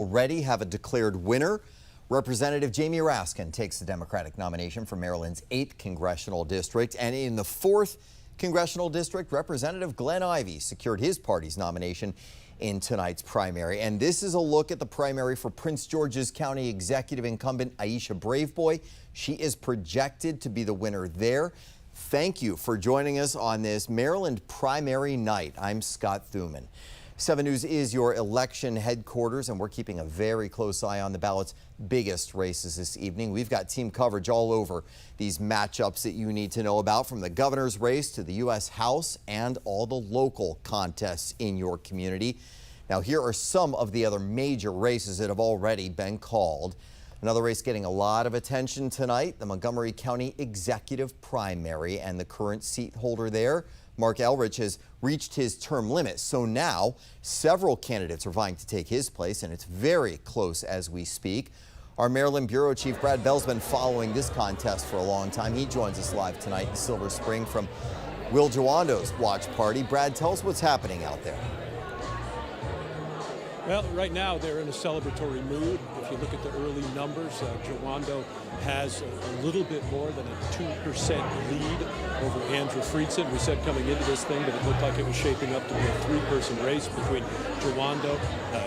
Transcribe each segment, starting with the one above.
already have a declared winner. Representative Jamie Raskin takes the Democratic nomination for Maryland's 8th congressional district. And in the 4th congressional district, Representative Glenn Ivey secured his party's nomination in tonight's primary. And this is a look at the primary for Prince George's County executive incumbent Aisha Braveboy. She is projected to be the winner there. Thank you for joining us on this Maryland primary night. I'm Scott Thuman. 7 News is your election headquarters, and we're keeping a very close eye on the ballot's biggest races this evening. We've got team coverage all over these matchups that you need to know about, from the governor's race to the U.S. House and all the local contests in your community. Now, here are some of the other major races that have already been called. Another race getting a lot of attention tonight, the Montgomery County executive primary, and the current seat holder there, Mark Elrich, has reached his term limit. So now several candidates are vying to take his place, and it's very close as we speak. Our Maryland Bureau Chief Brad Bell's been following this contest for a long time. He joins us live tonight in Silver Spring from Will Jawando's watch party. Brad, tell us what's happening out there. Well, right now they're in a celebratory mood. If you look at the early numbers, Jawando has a little bit more than a 2% lead over Andrew Friedson. We said coming into this thing that it looked like it was shaping up to be a 3-person race between Jawando,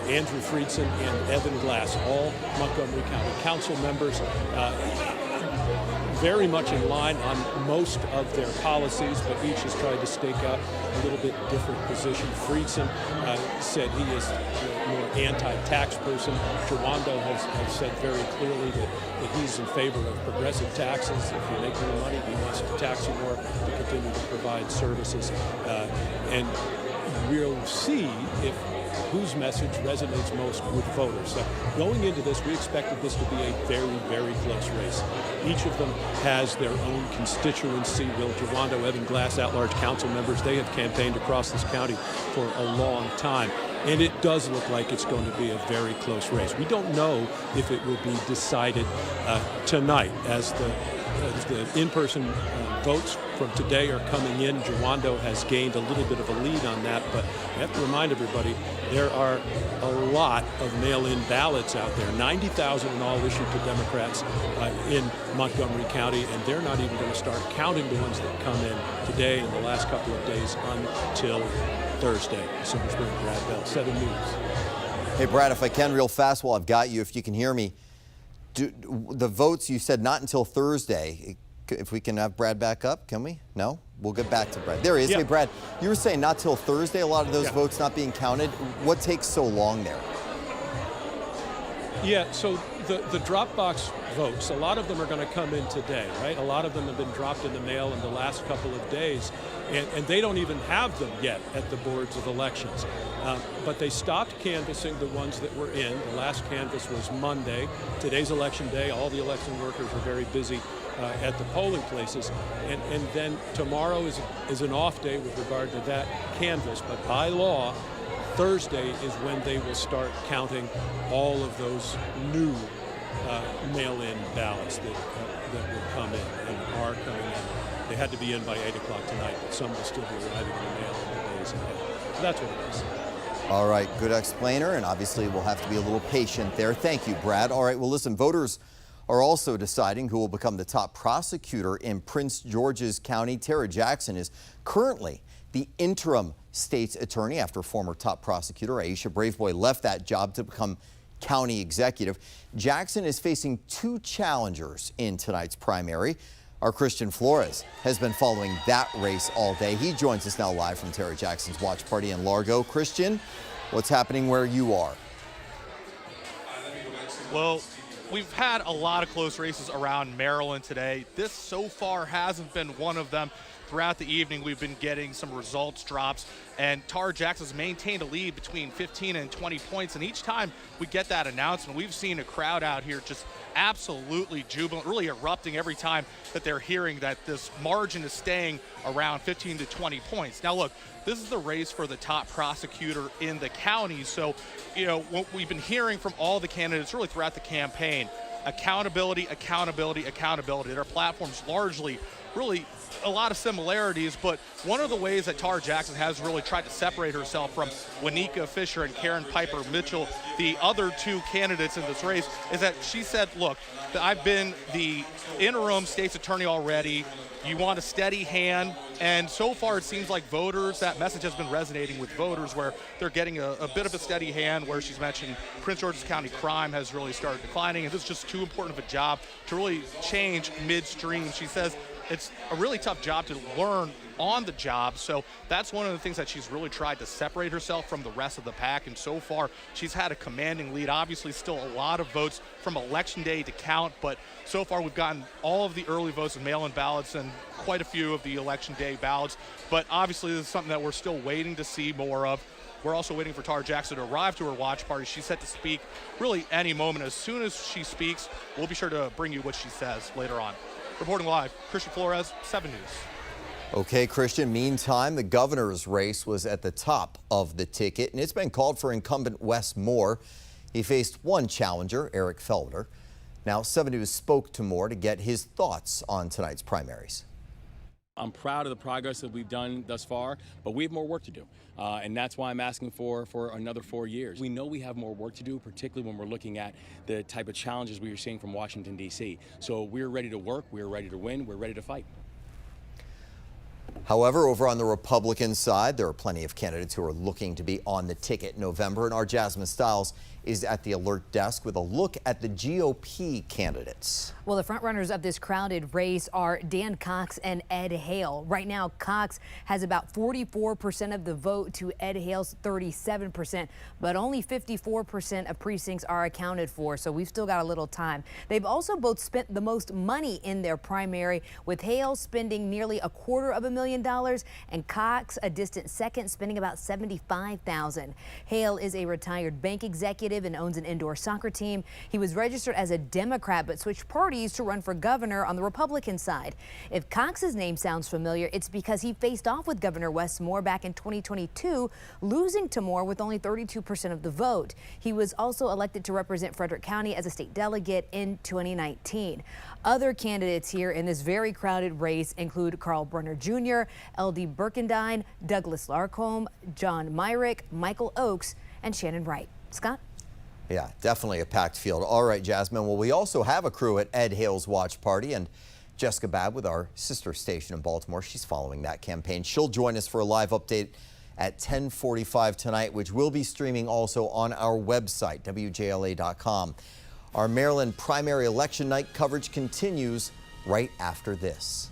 Andrew Friedson, and Evan Glass, all Montgomery County Council members. Very much in line on most of their policies, but each has tried to stake out a little bit different position. Friedson said he is a more anti-tax person. Jawando has said very clearly that he's in favor of progressive taxes. If you make more money, he wants to tax you more to continue to provide services. And we'll see if whose message resonates most with voters. So going into this, we expected this to be a very, very close race. Each of them has their own constituency. Will Jawando, Evan Glass, at-large council members, they have campaigned across this county for a long time. And it does look like it's going to be a very close race. We don't know if it will be decided tonight as the in-person votes from today are coming in. Jawando has gained a little bit of a lead on that, but I have to remind everybody there are a lot of mail-in ballots out there, 90,000 in all issued to Democrats in Montgomery County, and they're not even going to start counting the ones that come in today and the last couple of days until Thursday. Silver Spring, Brad Bell, 7 News. Hey, Brad, if I can real fast while I've got you, if you can hear me, the votes, you said not until Thursday. If we can have Brad back up, can we? No? We'll get back to Brad. There he is. Yeah. Hey, Brad, you were saying not till Thursday, a lot of those votes not being counted. What takes so long there? Yeah, so the drop box votes, a lot of them are going to come in today, right? A lot of them have been dropped in the mail in the last couple of days, and they don't even have them yet at the boards of elections. But they stopped canvassing the ones that were in. The last canvass was Monday. Today's election day. All the election workers are very busy at the polling places. And then tomorrow is an off day with regard to that canvass. But by law, Thursday is when they will start counting all of those new mail-in ballots that will come in and are coming in. They had to be in by 8 o'clock tonight, but some will still be arriving in the mail in the days ahead. So that's what it is. All right, good explainer, and obviously we'll have to be a little patient there. Thank you, Brad. All right, well, listen, voters are also deciding who will become the top prosecutor in Prince George's County. Tara Jackson is currently the interim state's attorney after former top prosecutor Aisha Braveboy left that job to become county executive. Jackson is facing 2 challengers in tonight's primary. Our Christian Flores has been following that race all day. He joins us now live from Tara Jackson's watch party in Largo. Christian, what's happening where you are? Well, we've had a lot of close races around Maryland today. This so far hasn't been one of them. Throughout the evening, we've been getting some results drops, and Tara Jackson's maintained a lead between 15 and 20 points, and each time we get that announcement, we've seen a crowd out here just absolutely jubilant, really erupting every time that they're hearing that this margin is staying around 15 to 20 points. Now, look, this is the race for the top prosecutor in the county, so, you know, what we've been hearing from all the candidates really throughout the campaign, accountability, accountability, accountability. Their platform's largely really a lot of similarities, but one of the ways that Tara Jackson has really tried to separate herself from Wanika Fisher and Karen Piper Mitchell, the other two candidates in this race, is that she said, look, I've been the interim state's attorney already. You want a steady hand, and so far it seems like voters, that message has been resonating with voters where they're getting a bit of a steady hand, where she's mentioned Prince George's County crime has really started declining, and this is just too important of a job to really change midstream. She says it's a really tough job to learn on the job, so that's one of the things that she's really tried to separate herself from the rest of the pack, and so far she's had a commanding lead. Obviously still a lot of votes from election day to count, but so far we've gotten all of the early votes and mail-in ballots and quite a few of the election day ballots, but obviously this is something that we're still waiting to see more of. We're also waiting for Tara Jackson to arrive to her watch party. She's set to speak really any moment. As soon as she speaks, we'll be sure to bring you what she says later on. Reporting live, Christian Flores, 7 News. Okay, Christian, meantime, the governor's race was at the top of the ticket, and it's been called for incumbent Wes Moore. He faced one challenger, Eric Felder. Now, 7 News spoke to Moore to get his thoughts on tonight's primaries. I'm proud of the progress that we've done thus far, but we have more work to do. And that's why I'm asking for another 4 years. We know we have more work to do, particularly when we're looking at the type of challenges we are seeing from Washington, D.C. So we're ready to work, we're ready to win, we're ready to fight. However, over on the Republican side, there are plenty of candidates who are looking to be on the ticket in November, and our Jasmine Stiles is at the alert desk with a look at the GOP candidates. Well, the frontrunners of this crowded race are Dan Cox and Ed Hale. Right now, Cox has about 44% of the vote to Ed Hale's 37%, but only 54% of precincts are accounted for, so we've still got a little time. They've also both spent the most money in their primary, with Hale spending nearly $250,000 and Cox, a distant second, spending about $75,000. Hale is a retired bank executive and owns an indoor soccer team. He was registered as a Democrat but switched parties to run for governor on the Republican side. If Cox's name sounds familiar, it's because he faced off with Governor Wes Moore back in 2022, losing to Moore with only 32% of the vote. He was also elected to represent Frederick County as a state delegate in 2019. Other candidates here in this very crowded race include Carl Brunner Jr., L.D. Birkendine, Douglas Larcombe, John Myrick, Michael Oakes, and Shannon Wright. Scott? Yeah, definitely a packed field. All right, Jasmine. Well, we also have a crew at Ed Hale's watch party, and Jessica Babb with our sister station in Baltimore. She's following that campaign. She'll join us for a live update at 10:45 tonight, which will be streaming also on our website, WJLA.com. Our Maryland primary election night coverage continues right after this.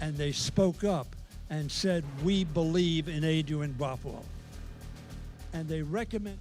And they spoke up and said, we believe in Adrian Bothwell. And they recommend.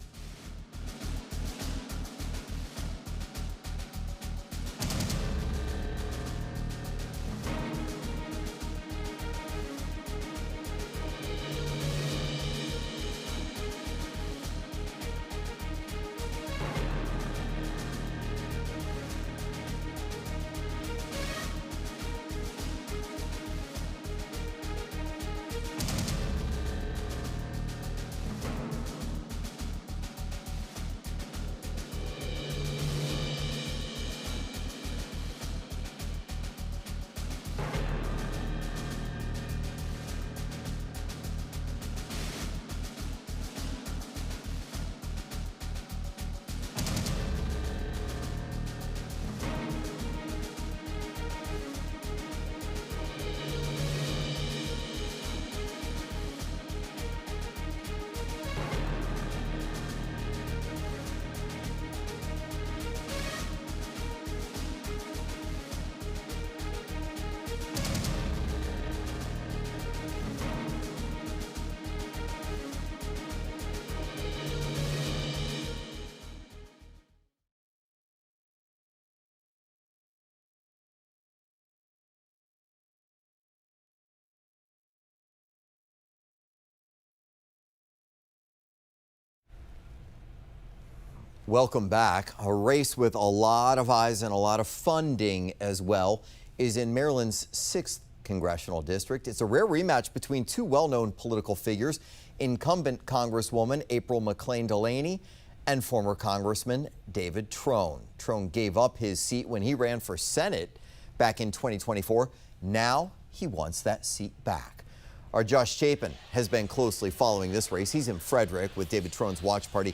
Welcome back. A race with a lot of eyes and a lot of funding as well is in Maryland's 6th congressional district. It's a rare rematch between two well-known political figures, incumbent Congresswoman April McClain Delaney and former Congressman David Trone. Trone gave up his seat when he ran for Senate back in 2024. Now he wants that seat back. Our Josh Chapin has been closely following this race. He's in Frederick with David Trone's watch party.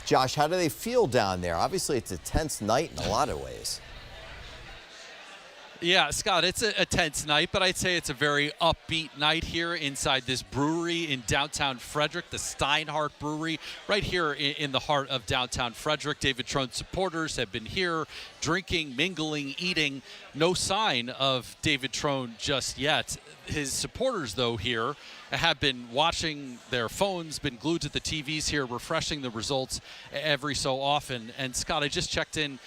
Josh, how do they feel down there? Obviously, it's a tense night in a lot of ways. Yeah, Scott, it's a tense night, but I'd say it's a very upbeat night here inside this brewery in downtown Frederick, the Steinhardt Brewery, right here in the heart of downtown Frederick. David Trone's supporters have been here drinking, mingling, eating. No sign of David Trone just yet. His supporters, though, here have been watching their phones, been glued to the TVs here, refreshing the results every so often. And Scott, I just checked in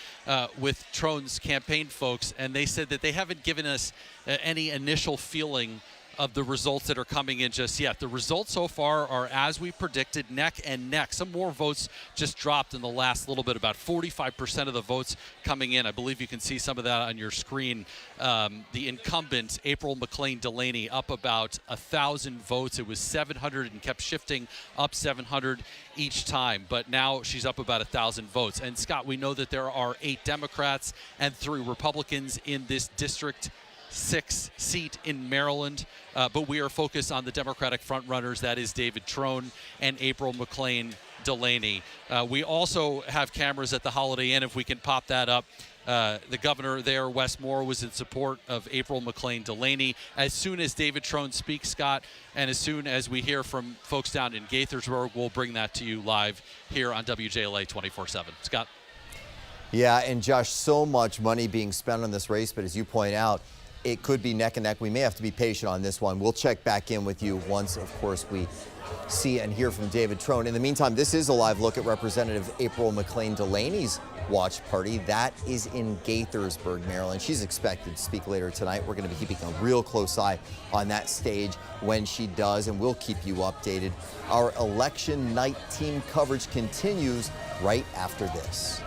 with Trone's campaign folks, and they said that they haven't given us any initial feeling of the results that are coming in just yet. The results so far are as we predicted, neck and neck. Some more votes just dropped in the last little bit, about 45% of the votes coming in. I believe you can see some of that on your screen. The incumbent, April McClain Delaney, up about 1,000 votes. It was 700 and kept shifting up 700 each time, but now she's up about 1,000 votes. And Scott, we know that there are 8 Democrats and 3 Republicans in this District 6 seat in Maryland, but we are focused on the Democratic frontrunners. That is David Trone and April McClain Delaney. We also have cameras at the Holiday Inn, if we can pop that up. The governor there, Wes Moore, was in support of April McClain Delaney. As soon as David Trone speaks, Scott, and as soon as we hear from folks down in Gaithersburg, we'll bring that to you live here on WJLA 24/7. Scott? Yeah, and Josh, so much money being spent on this race, but as you point out, it could be neck and neck. We may have to be patient on this one. We'll check back in with you once, of course, we see and hear from David Trone. In the meantime, this is a live look at Representative April McClain Delaney's watch party. That is in Gaithersburg, Maryland. She's expected to speak later tonight. We're going to be keeping a real close eye on that stage when she does, and we'll keep you updated. Our election night team coverage continues right after this.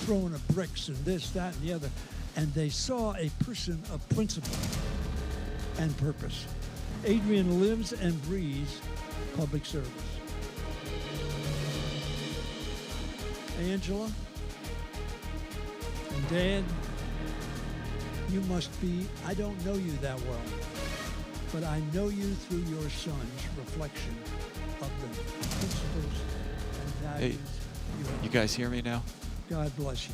Throwing of bricks and this, that, and the other. And they saw a person of principle and purpose. Adrian lives and breathes public service. Angela and Dad, you must be, I don't know you that well, but I know you through your son's reflection of the principles and values. Hey, you guys hear me now? God bless you.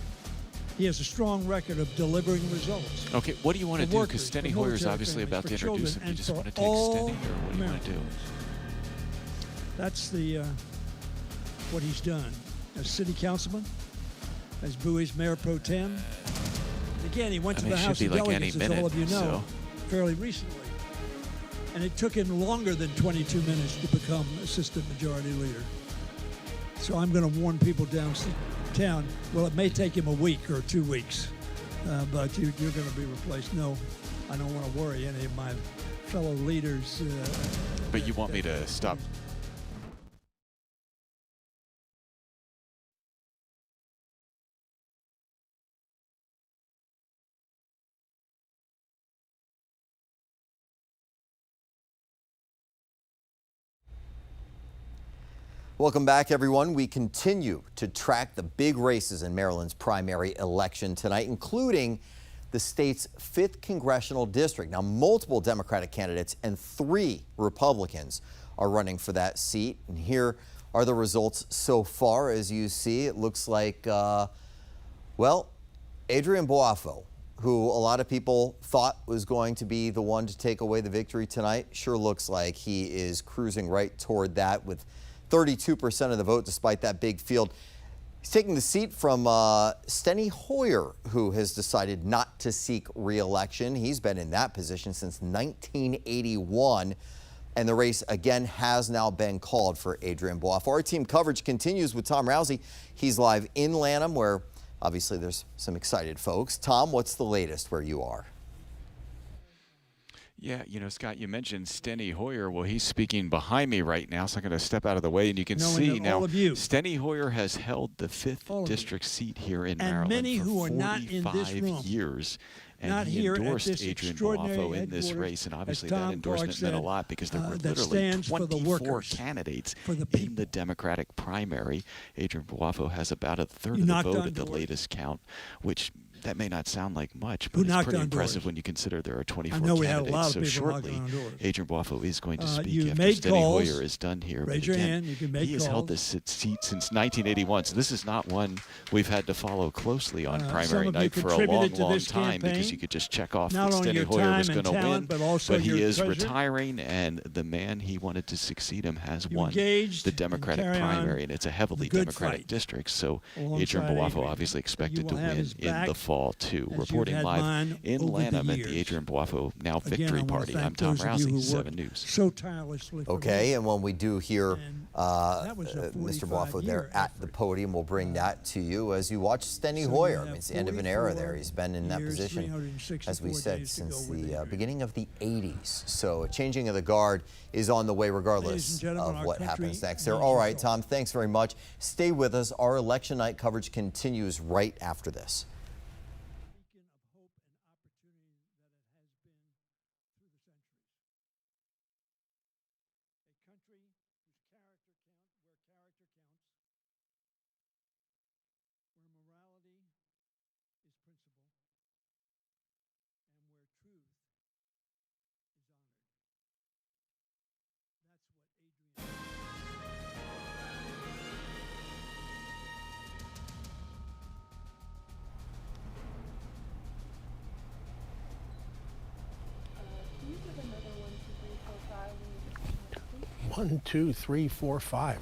He has a strong record of delivering results. Okay, what do you want to For do? workers, Because Steny for Hoyer's military obviously families, about to for introduce children, him. You and just for want to take all Steny, or what do you want to do? Americans. That's the what he's done as city councilman, as Bowie's mayor pro tem. Again, he went to the it House should of be like Delegates, any as all of you minute, know, fairly recently. And it took him longer than 22 minutes to become assistant majority leader. So I'm going to warn people downtown, well, it may take him a week or 2 weeks, but you're going to be replaced. No, I don't want to worry any of my fellow leaders. But you want me to stop? Welcome back, everyone. We continue to track the big races in Maryland's primary election tonight, including the state's 5th congressional district. Now, multiple Democratic candidates and 3 Republicans are running for that seat. And here are the results so far. As you see, it looks like, well, Adrian Boafo, who a lot of people thought was going to be the one to take away the victory tonight, sure looks like he is cruising right toward that with 32% of the vote despite that big field. He's taking the seat from Steny Hoyer, who has decided not to seek re-election. He's been in that position since 1981. And the race again has now been called for Adrian Boafo. Our team coverage continues with Tom Rousey. He's live in Lanham, where obviously there's some excited folks. Tom, what's the latest where you are? Yeah, you know, Scott, you mentioned Steny Hoyer. Well, he's speaking behind me right now, so I'm going to step out of the way, and you can see now Steny Hoyer has held the 5th district seat here in Maryland many for who are not in this 45 room, years. And not he here endorsed at this Adrian extraordinary Boafo in this race, and obviously Tom that endorsement Clark meant a said, lot because there were that literally stands for the 24 workers, candidates for the in the Democratic primary. Adrian Boafo has about a third of the vote at the latest count, which that may not sound like much, but it's pretty impressive when you consider there are 24 candidates. So shortly, Adrian Boafo is going to speak after Steny Hoyer is done here. Raise your hand. You can make he has held this seat since 1981, so this is not one we've had to follow closely on primary night for a long, long time because you could just check off that Steny Hoyer was going to win. But he is retiring, and the man he wanted to succeed him has won the Democratic primary, and it's a heavily Democratic district. So Adrian Boafo obviously expected to win in the fall, too. Reporting live in Lanham at the Adrian Boafo Now Victory Party. I'm Tom Rousey, 7 News. So tirelessly. Okay, and when we do hear Mr. Boafo there at the podium, we'll bring that to you as you watch Steny Hoyer. I mean, it's the end of an era there. He's been in that position, as we said, since the beginning of the 80s. So a changing of the guard is on the way regardless of what happens next there. All right, Tom, thanks very much. Stay with us. Our election night coverage continues right after this. One, two, three, four, five.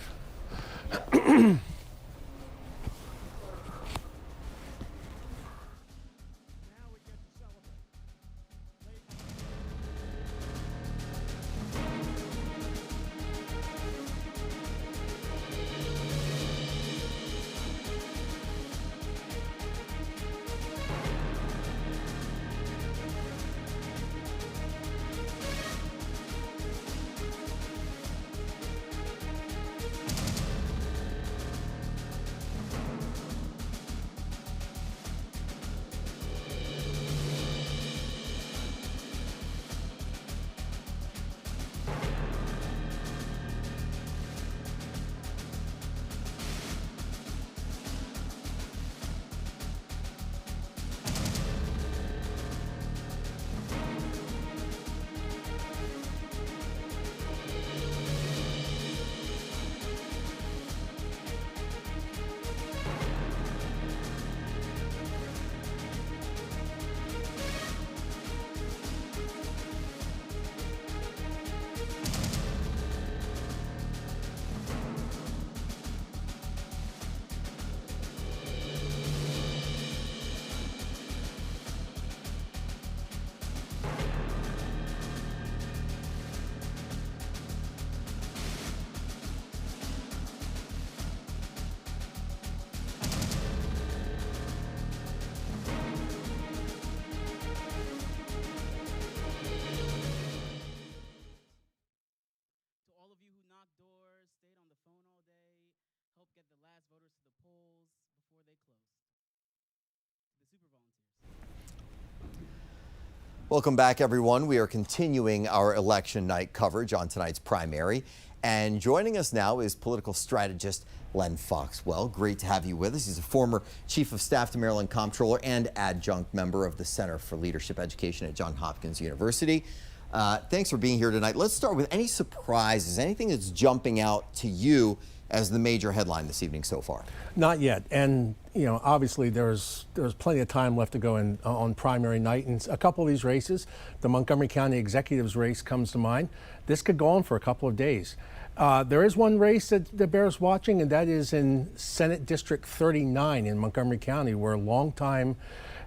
Welcome back, everyone. We are continuing our election night coverage on tonight's primary. And joining us now is political strategist Len Foxwell. Great to have you with us. He's a former Chief of Staff to Maryland Comptroller and adjunct member of the Center for Leadership Education at Johns Hopkins University. Thanks for being here tonight. Let's start with any surprises, anything that's jumping out to you as the major headline this evening so far. Not yet, and obviously there's plenty of time left to go on primary night, and a couple of these races, the Montgomery County Executives race comes to mind. This could go on for a couple of days. There is one race that bears watching, and that is in Senate District 39 in Montgomery County, where longtime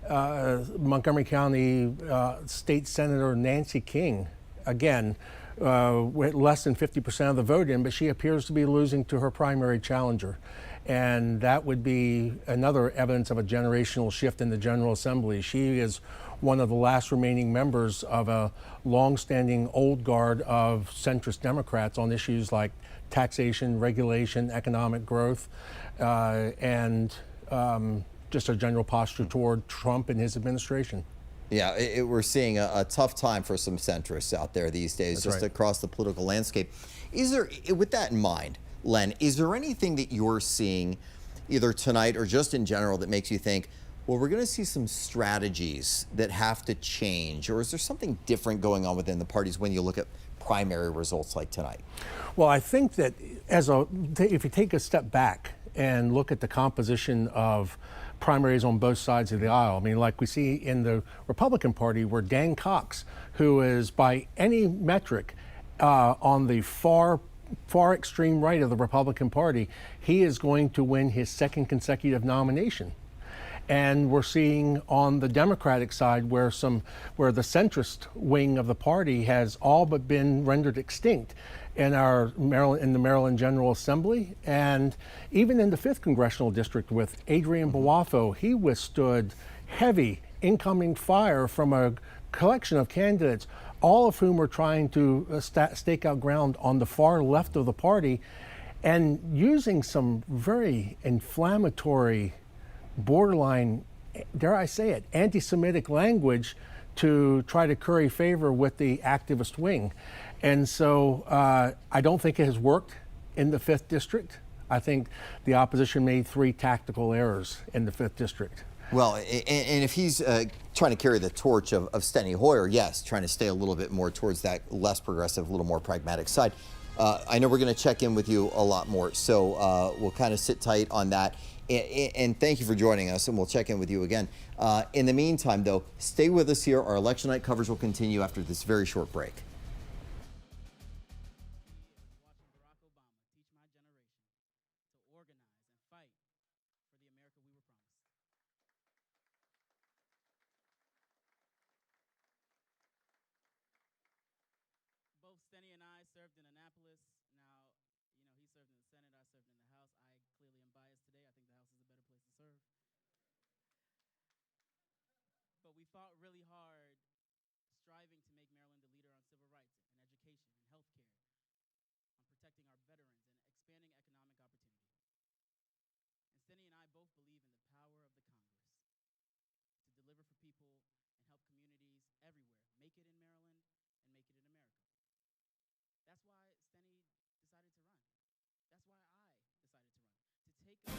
Montgomery County State Senator Nancy King, again, with less than 50% of the vote in, but she appears to be losing to her primary challenger. And that would be another evidence of a generational shift in the General Assembly. She is one of the last remaining members of a long-standing old guard of centrist Democrats on issues like taxation, regulation, economic growth, and just a general posture toward Trump and his administration. Yeah, we're seeing a tough time for some centrists out there these days, That's just right. across the political landscape. Is there, with that in mind, Len, is there anything that you're seeing either tonight or just in general that makes you think, well, we're going to see some strategies that have to change, or is there something different going on within the parties when you look at primary results like tonight? Well, I think that if you take a step back and look at the composition of primaries on both sides of the aisle, I mean, like we see in the Republican Party, where Dan Cox, who is by any metric on the far extreme right of the Republican Party, he is going to win his second consecutive nomination. And we're seeing on the Democratic side where the centrist wing of the party has all but been rendered extinct in the Maryland General Assembly, and even in the 5th Congressional District with Adrian Boafo, he withstood heavy incoming fire from a collection of candidates, all of whom are trying to stake out ground on the far left of the party, and using some very inflammatory, borderline, dare I say it, anti-Semitic language to try to curry favor with the activist wing. And so I don't think it has worked in the 5th District. I think the opposition made 3 tactical errors in the 5th District. Well, and if he's trying to carry the torch of Steny Hoyer, yes, trying to stay a little bit more towards that less progressive, a little more pragmatic side. I know we're going to check in with you a lot more, so we'll kind of sit tight on that. And thank you for joining us, and we'll check in with you again. In the meantime, though, stay with us here. Our election night coverage will continue after this very short break. Both Steny and I served in Annapolis. Now, he served in the Senate, I served in the House. I clearly am biased today. I think the House is a better place to serve. But we fought really hard, striving to make Maryland the leader on civil rights and education and health care, on protecting our veterans and expanding economic opportunity. And Steny and I both believe in the power of the Congress to deliver for people and help communities everywhere make it in Maryland and make it in America. That's why Steny decided to run. That's why I decided to run. To take a...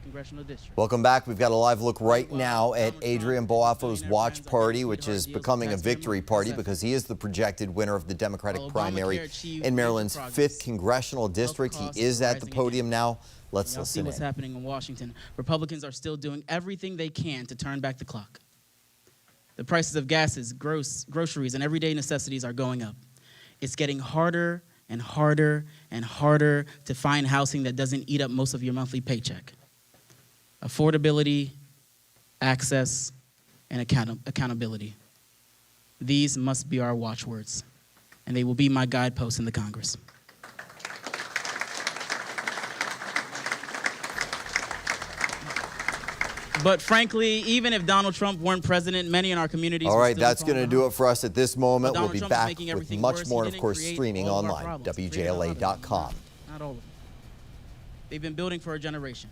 congressional district. Welcome back. We've got a live look right now at Adrian Boafo's watch party, which is becoming a victory party because he is the projected winner of the Democratic primary in Maryland's 5th congressional district. He is at the podium now. Let's listen see what's happening in Washington. Republicans are still doing everything they can to turn back the clock. The prices of gases, groceries, and everyday necessities are going up. It's getting harder and harder and harder to find housing that doesn't eat up most of your monthly paycheck. Affordability, access, and accountability. These must be our watchwords, and they will be my guideposts in the Congress. But frankly, even if Donald Trump weren't president, many in our communities. All right, that's going to do it for us at this moment. We'll be back with much more, and of course, streaming online, WJLA.com. Not all of them. They've been building for a generation.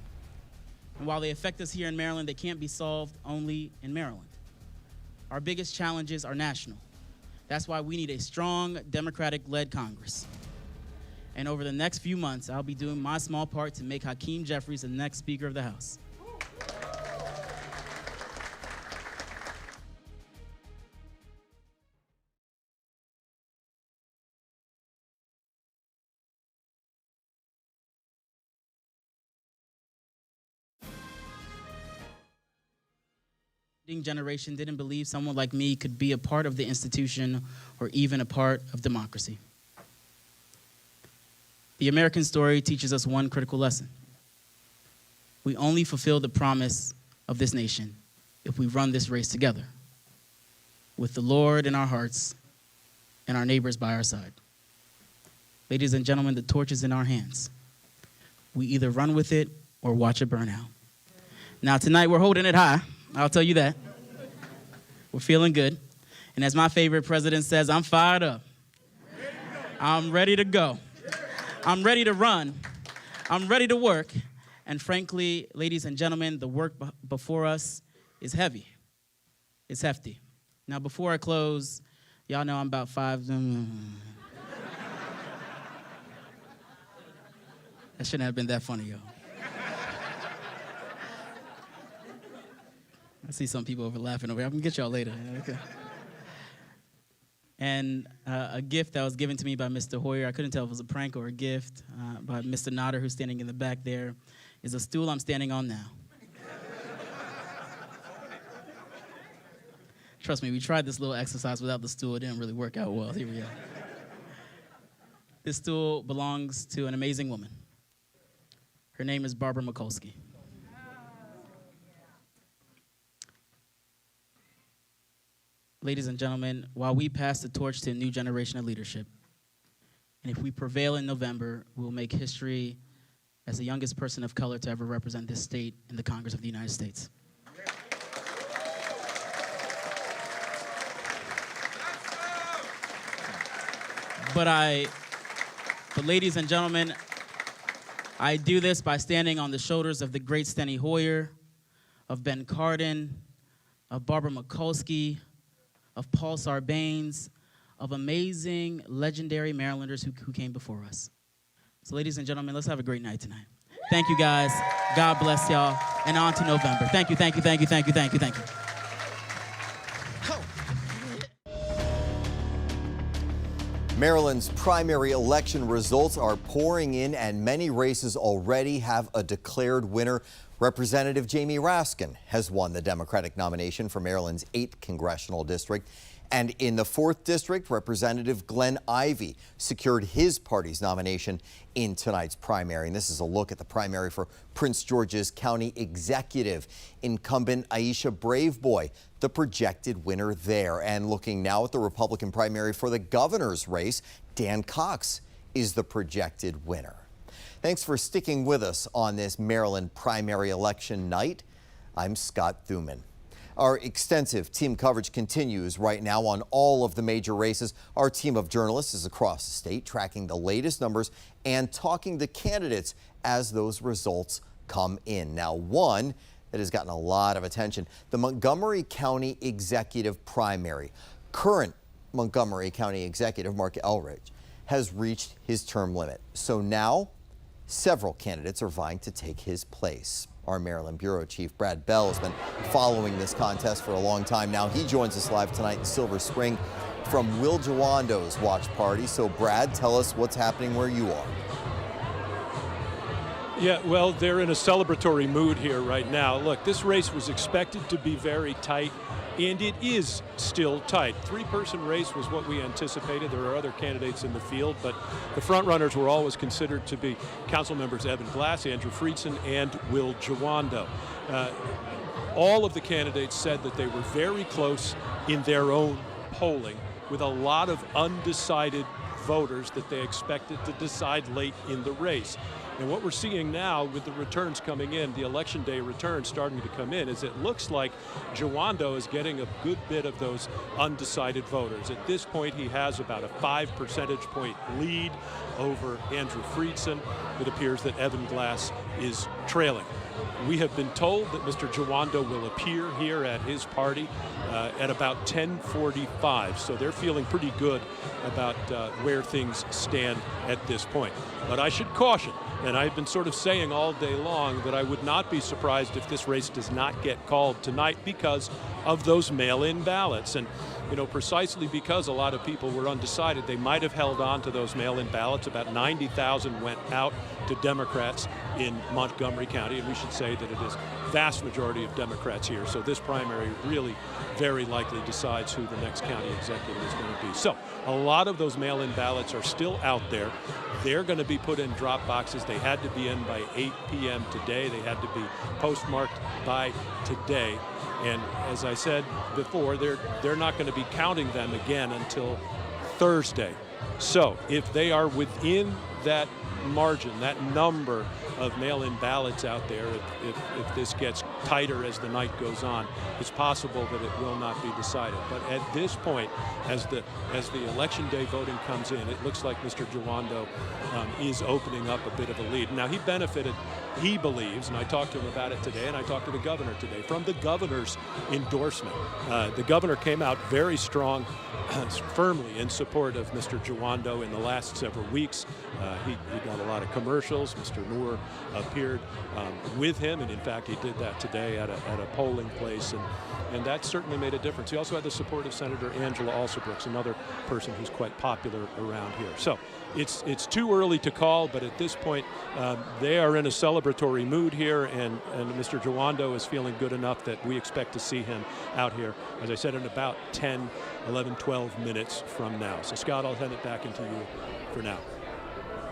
And while they affect us here in Maryland, they can't be solved only in Maryland. Our biggest challenges are national. That's why we need a strong, Democratic-led Congress. And over the next few months, I'll be doing my small part to make Hakeem Jeffries the next Speaker of the House. Generation didn't believe someone like me could be a part of the institution or even a part of democracy. The American story teaches us one critical lesson. We only fulfill the promise of this nation if we run this race together, with the Lord in our hearts and our neighbors by our side. Ladies and gentlemen, the torch is in our hands. We either run with it or watch it burn out. Now tonight we're holding it high. I'll tell you that. We're feeling good. And as my favorite president says, I'm fired up. I'm ready to go. I'm ready to run. I'm ready to work. And frankly, ladies and gentlemen, the work before us is heavy. It's hefty. Now, before I close, y'all know I'm about 5. That shouldn't have been that funny, y'all. I see some people over laughing over here. I can get y'all later. Okay. And a gift that was given to me by Mr. Hoyer, I couldn't tell if it was a prank or a gift, by Mr. Notter, who's standing in the back there, is a stool I'm standing on now. Trust me, we tried this little exercise without the stool. It didn't really work out well. Here we are. This stool belongs to an amazing woman. Her name is Barbara Mikulski. Ladies and gentlemen, while we pass the torch to a new generation of leadership, and if we prevail in November, we'll make history as the youngest person of color to ever represent this state in the Congress of the United States. But ladies and gentlemen, I do this by standing on the shoulders of the great Steny Hoyer, of Ben Cardin, of Barbara Mikulski, of Paul Sarbanes, of amazing, legendary Marylanders who came before us. So ladies and gentlemen, let's have a great night tonight. Thank you guys. God bless y'all. And on to November. Thank you, thank you, thank you, thank you, thank you, thank you. Maryland's primary election results are pouring in, and many races already have a declared winner. Representative Jamie Raskin has won the Democratic nomination for Maryland's 8th congressional district. And in the 4th district, Representative Glenn Ivey secured his party's nomination in tonight's primary. And this is a look at the primary for Prince George's County Executive. Incumbent Aisha Braveboy, the projected winner there. And looking now at the Republican primary for the governor's race, Dan Cox is the projected winner. Thanks for sticking with us on this Maryland primary election night. I'm Scott Thuman. Our extensive team coverage continues right now on all of the major races. Our team of journalists is across the state tracking the latest numbers and talking to candidates as those results come in. Now, one that has gotten a lot of attention, the Montgomery County Executive primary. Current Montgomery County Executive Mark Elridge has reached his term limit. So now several candidates are vying to take his place. Our Maryland Bureau Chief Brad Bell has been following this contest for a long time now. He joins us live tonight in Silver Spring from Will Jawando's watch party. So Brad, tell us what's happening where you are. Yeah, well, they're in a celebratory mood here right now. Look, this race was expected to be very tight, and it is still tight. Three-person race was what we anticipated. There are other candidates in the field, but the front-runners were always considered to be Council members Evan Glass, Andrew Friedson, and Will Jawando. All of the candidates said that they were very close in their own polling, with a lot of undecided voters that they expected to decide late in the race. And what we're seeing now with the returns coming in, the election day returns starting to come in, is it looks like Jawando is getting a good bit of those undecided voters. At this point, he has about a 5 percentage point lead over Andrew Friedson. It appears that Evan Glass is trailing. We have been told that Mr. Jawando will appear here at his party at about 10:45, so they're feeling pretty good about where things stand at this point. But I should caution, and I've been sort of saying all day long that I would not be surprised if this race does not get called tonight because of those mail-in ballots. And you know, precisely because a lot of people were undecided, they might have held on to those mail-in ballots. About 90,000 went out to Democrats in Montgomery County, and we should say that it is vast majority of Democrats here. So this primary really very likely decides who the next county executive is going to be. So a lot of those mail-in ballots are still out there. They're going to be put in drop boxes. They had to be in by 8 p.m. today. They had to be postmarked by today. And as I said before, they're not going to be counting them again until Thursday. So if they are within that margin, that number of mail-in ballots out there, if this gets tighter as the night goes on, it's possible that it will not be decided. But at this point, as the election day voting comes in, it looks like Mr. Jawando is opening up a bit of a lead. Now, he benefited, he believes, and I talked to him about it today, and I talked to the governor today, from the governor's endorsement. The governor came out very strong, firmly in support of Mr. Jawando in the last several weeks. He got a lot of commercials. Mr. Noor appeared with him, and in fact, he did that today at a polling place, and that certainly made a difference. He also had the support of Senator Angela Alsobrooks, another person who's quite popular around here. So it's too early to call, but at this point, they are in a celebratory mood here, and Mr. Jawando is feeling good enough that we expect to see him out here, as I said, in about 10, 11, 12 minutes from now. So, Scott, I'll hand it back into you for now.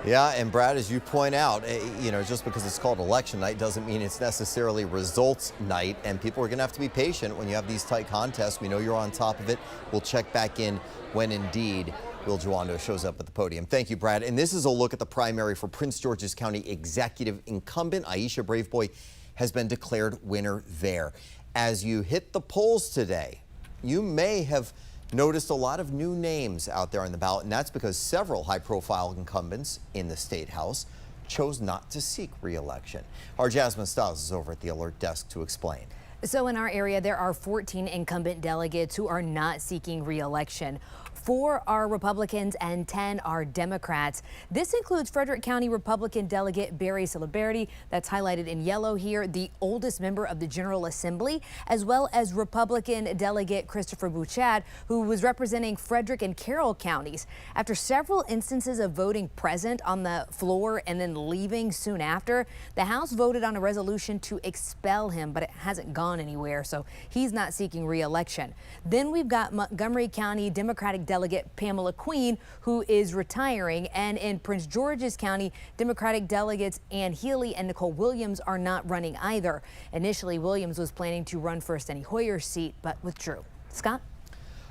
Yeah, and Brad, as you point out, you know, just because it's called election night doesn't mean it's necessarily results night, and people are going to have to be patient when you have these tight contests. We know you're on top of it. We'll check back in when indeed Will Jawando shows up at the podium. Thank you, Brad. And this is a look at the primary for Prince George's County executive incumbent. Aisha Braveboy has been declared winner there. As you hit the polls today, you may have noticed a lot of new names out there on the ballot, and that's because several high-profile incumbents in the State House chose not to seek re-election. Our Jasmine Stiles is over at the Alert Desk to explain. So in our area, there are 14 incumbent delegates who are not seeking re-election. 4 are Republicans and 10 are Democrats. This includes Frederick County Republican delegate Barry Ciliberti, that's highlighted in yellow here, the oldest member of the General Assembly, as well as Republican delegate Christopher Bouchard, who was representing Frederick and Carroll counties. After several instances of voting present on the floor and then leaving soon after, the House voted on a resolution to expel him, but it hasn't gone anywhere, so he's not seeking re-election. Then we've got Montgomery County Democratic delegate Pamela Queen, who is retiring, and in Prince George's County, Democratic delegates Ann Healy and Nicole Williams are not running either. Initially, Williams was planning to run for Steny Hoyer's seat, but withdrew. Scott?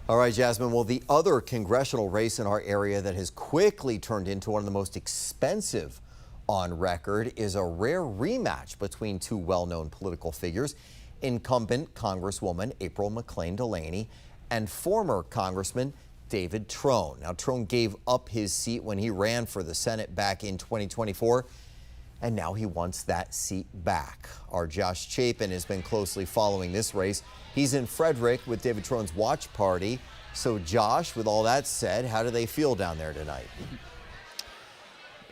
All right, Jasmine. Well, the other congressional race in our area that has quickly turned into one of the most expensive on record is a rare rematch between two well-known political figures, incumbent Congresswoman April McClain Delaney and former Congressman David Trone. Now, Trone gave up his seat when he ran for the Senate back in 2024, and now he wants that seat back. Our Josh Chapin has been closely following this race. He's in Frederick with David Trone's watch party. So, Josh, with all that said, how do they feel down there tonight?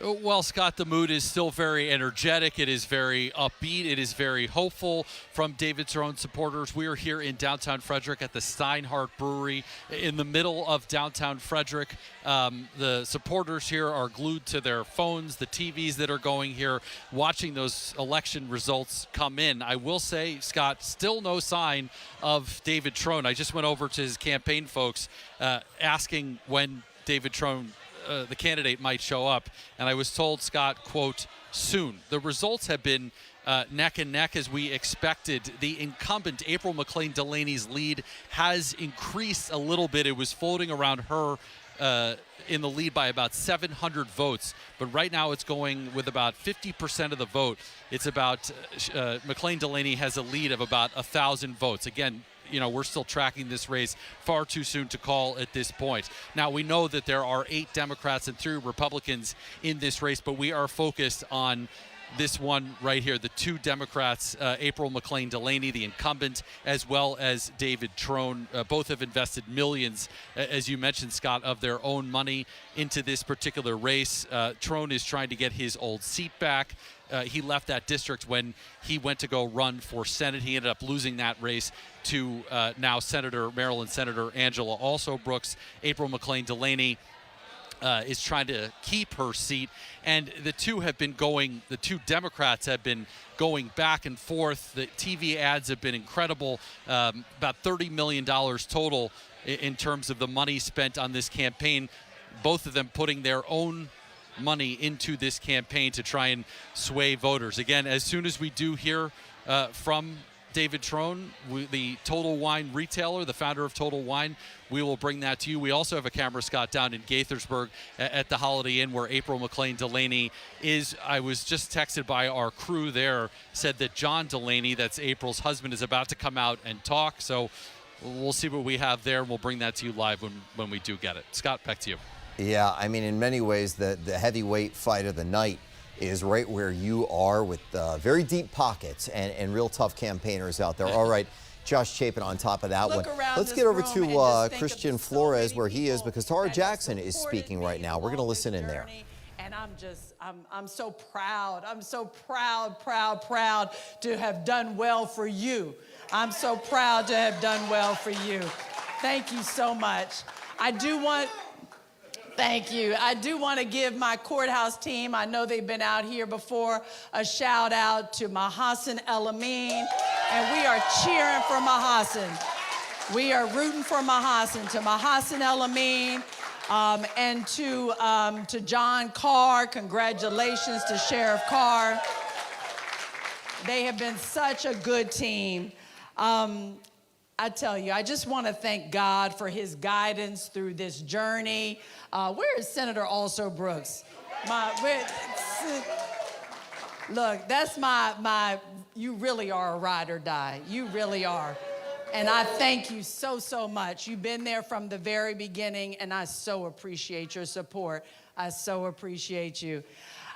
Well, Scott, the mood is still very energetic. It is very upbeat. It is very hopeful from David Trone supporters. We are here in downtown Frederick at the Steinhardt Brewery in the middle of downtown Frederick. The supporters here are glued to their phones, the TVs that are going here, watching those election results come in. I will say, Scott, still no sign of David Trone. I just went over to his campaign folks asking when David Trone, the candidate, might show up, and I was told, Scott, quote, soon. The results have been neck and neck as we expected. The incumbent, April McLean Delaney's lead has increased a little bit. It was floating around her in the lead by about 700 votes, but right now it's going with about 50% of the vote. It's about McLean Delaney has a lead of about 1,000 votes. Again, you know, we're still tracking this race, far too soon to call at this point. Now, we know that there are 8 Democrats and 3 Republicans in this race, but we are focused on this one right here, the 2 Democrats, April McLean Delaney, the incumbent, as well as David Trone. Both have invested millions, as you mentioned, Scott, of their own money into this particular race. Trone is trying to get his old seat back. He left that district when he went to go run for Senate. He ended up losing that race to now Maryland Senator Angela Brooks. April McLean Delaney is trying to keep her seat, and the two Democrats have been going back and forth. The TV ads have been incredible, about $30 million total in terms of the money spent on this campaign, both of them putting their own money into this campaign to try and sway voters. Again, as soon as we do hear from David Trone, the Total Wine retailer, the founder of Total Wine, we will bring that to you. We also have a camera, Scott, down in Gaithersburg at the Holiday Inn where April McLean Delaney is. I was just texted by our crew there, said that John Delaney, that's April's husband, is about to come out and talk. So we'll see what we have there, and we'll bring that to you live when we do get it. Scott, back to you. Yeah, I mean, in many ways, the heavyweight fight of the night is right where you are, with very deep pockets and real tough campaigners out there. All right, Josh Chapin on top of that one. Let's get over to Christian Flores where he is, because Tara Jackson is speaking right now. We're going to listen in there. And I'm so proud. I'm so proud to have done well for you. I'm so proud to have done well for you. Thank you so much. Thank you. I do want to give my courthouse team, I know they've been out here before, a shout out to Mahasan El-Amin, and we are cheering for Mahasan. We are rooting for Mahasan, to Mahasan El-Amin, and to John Carr. Congratulations to Sheriff Carr. They have been such a good team. I tell you, I just want to thank God for his guidance through this journey. Where is Senator Brooks? Look, that's you really are a ride or die. You really are. And I thank you so much. You've been there from the very beginning, and I so appreciate your support. I so appreciate you.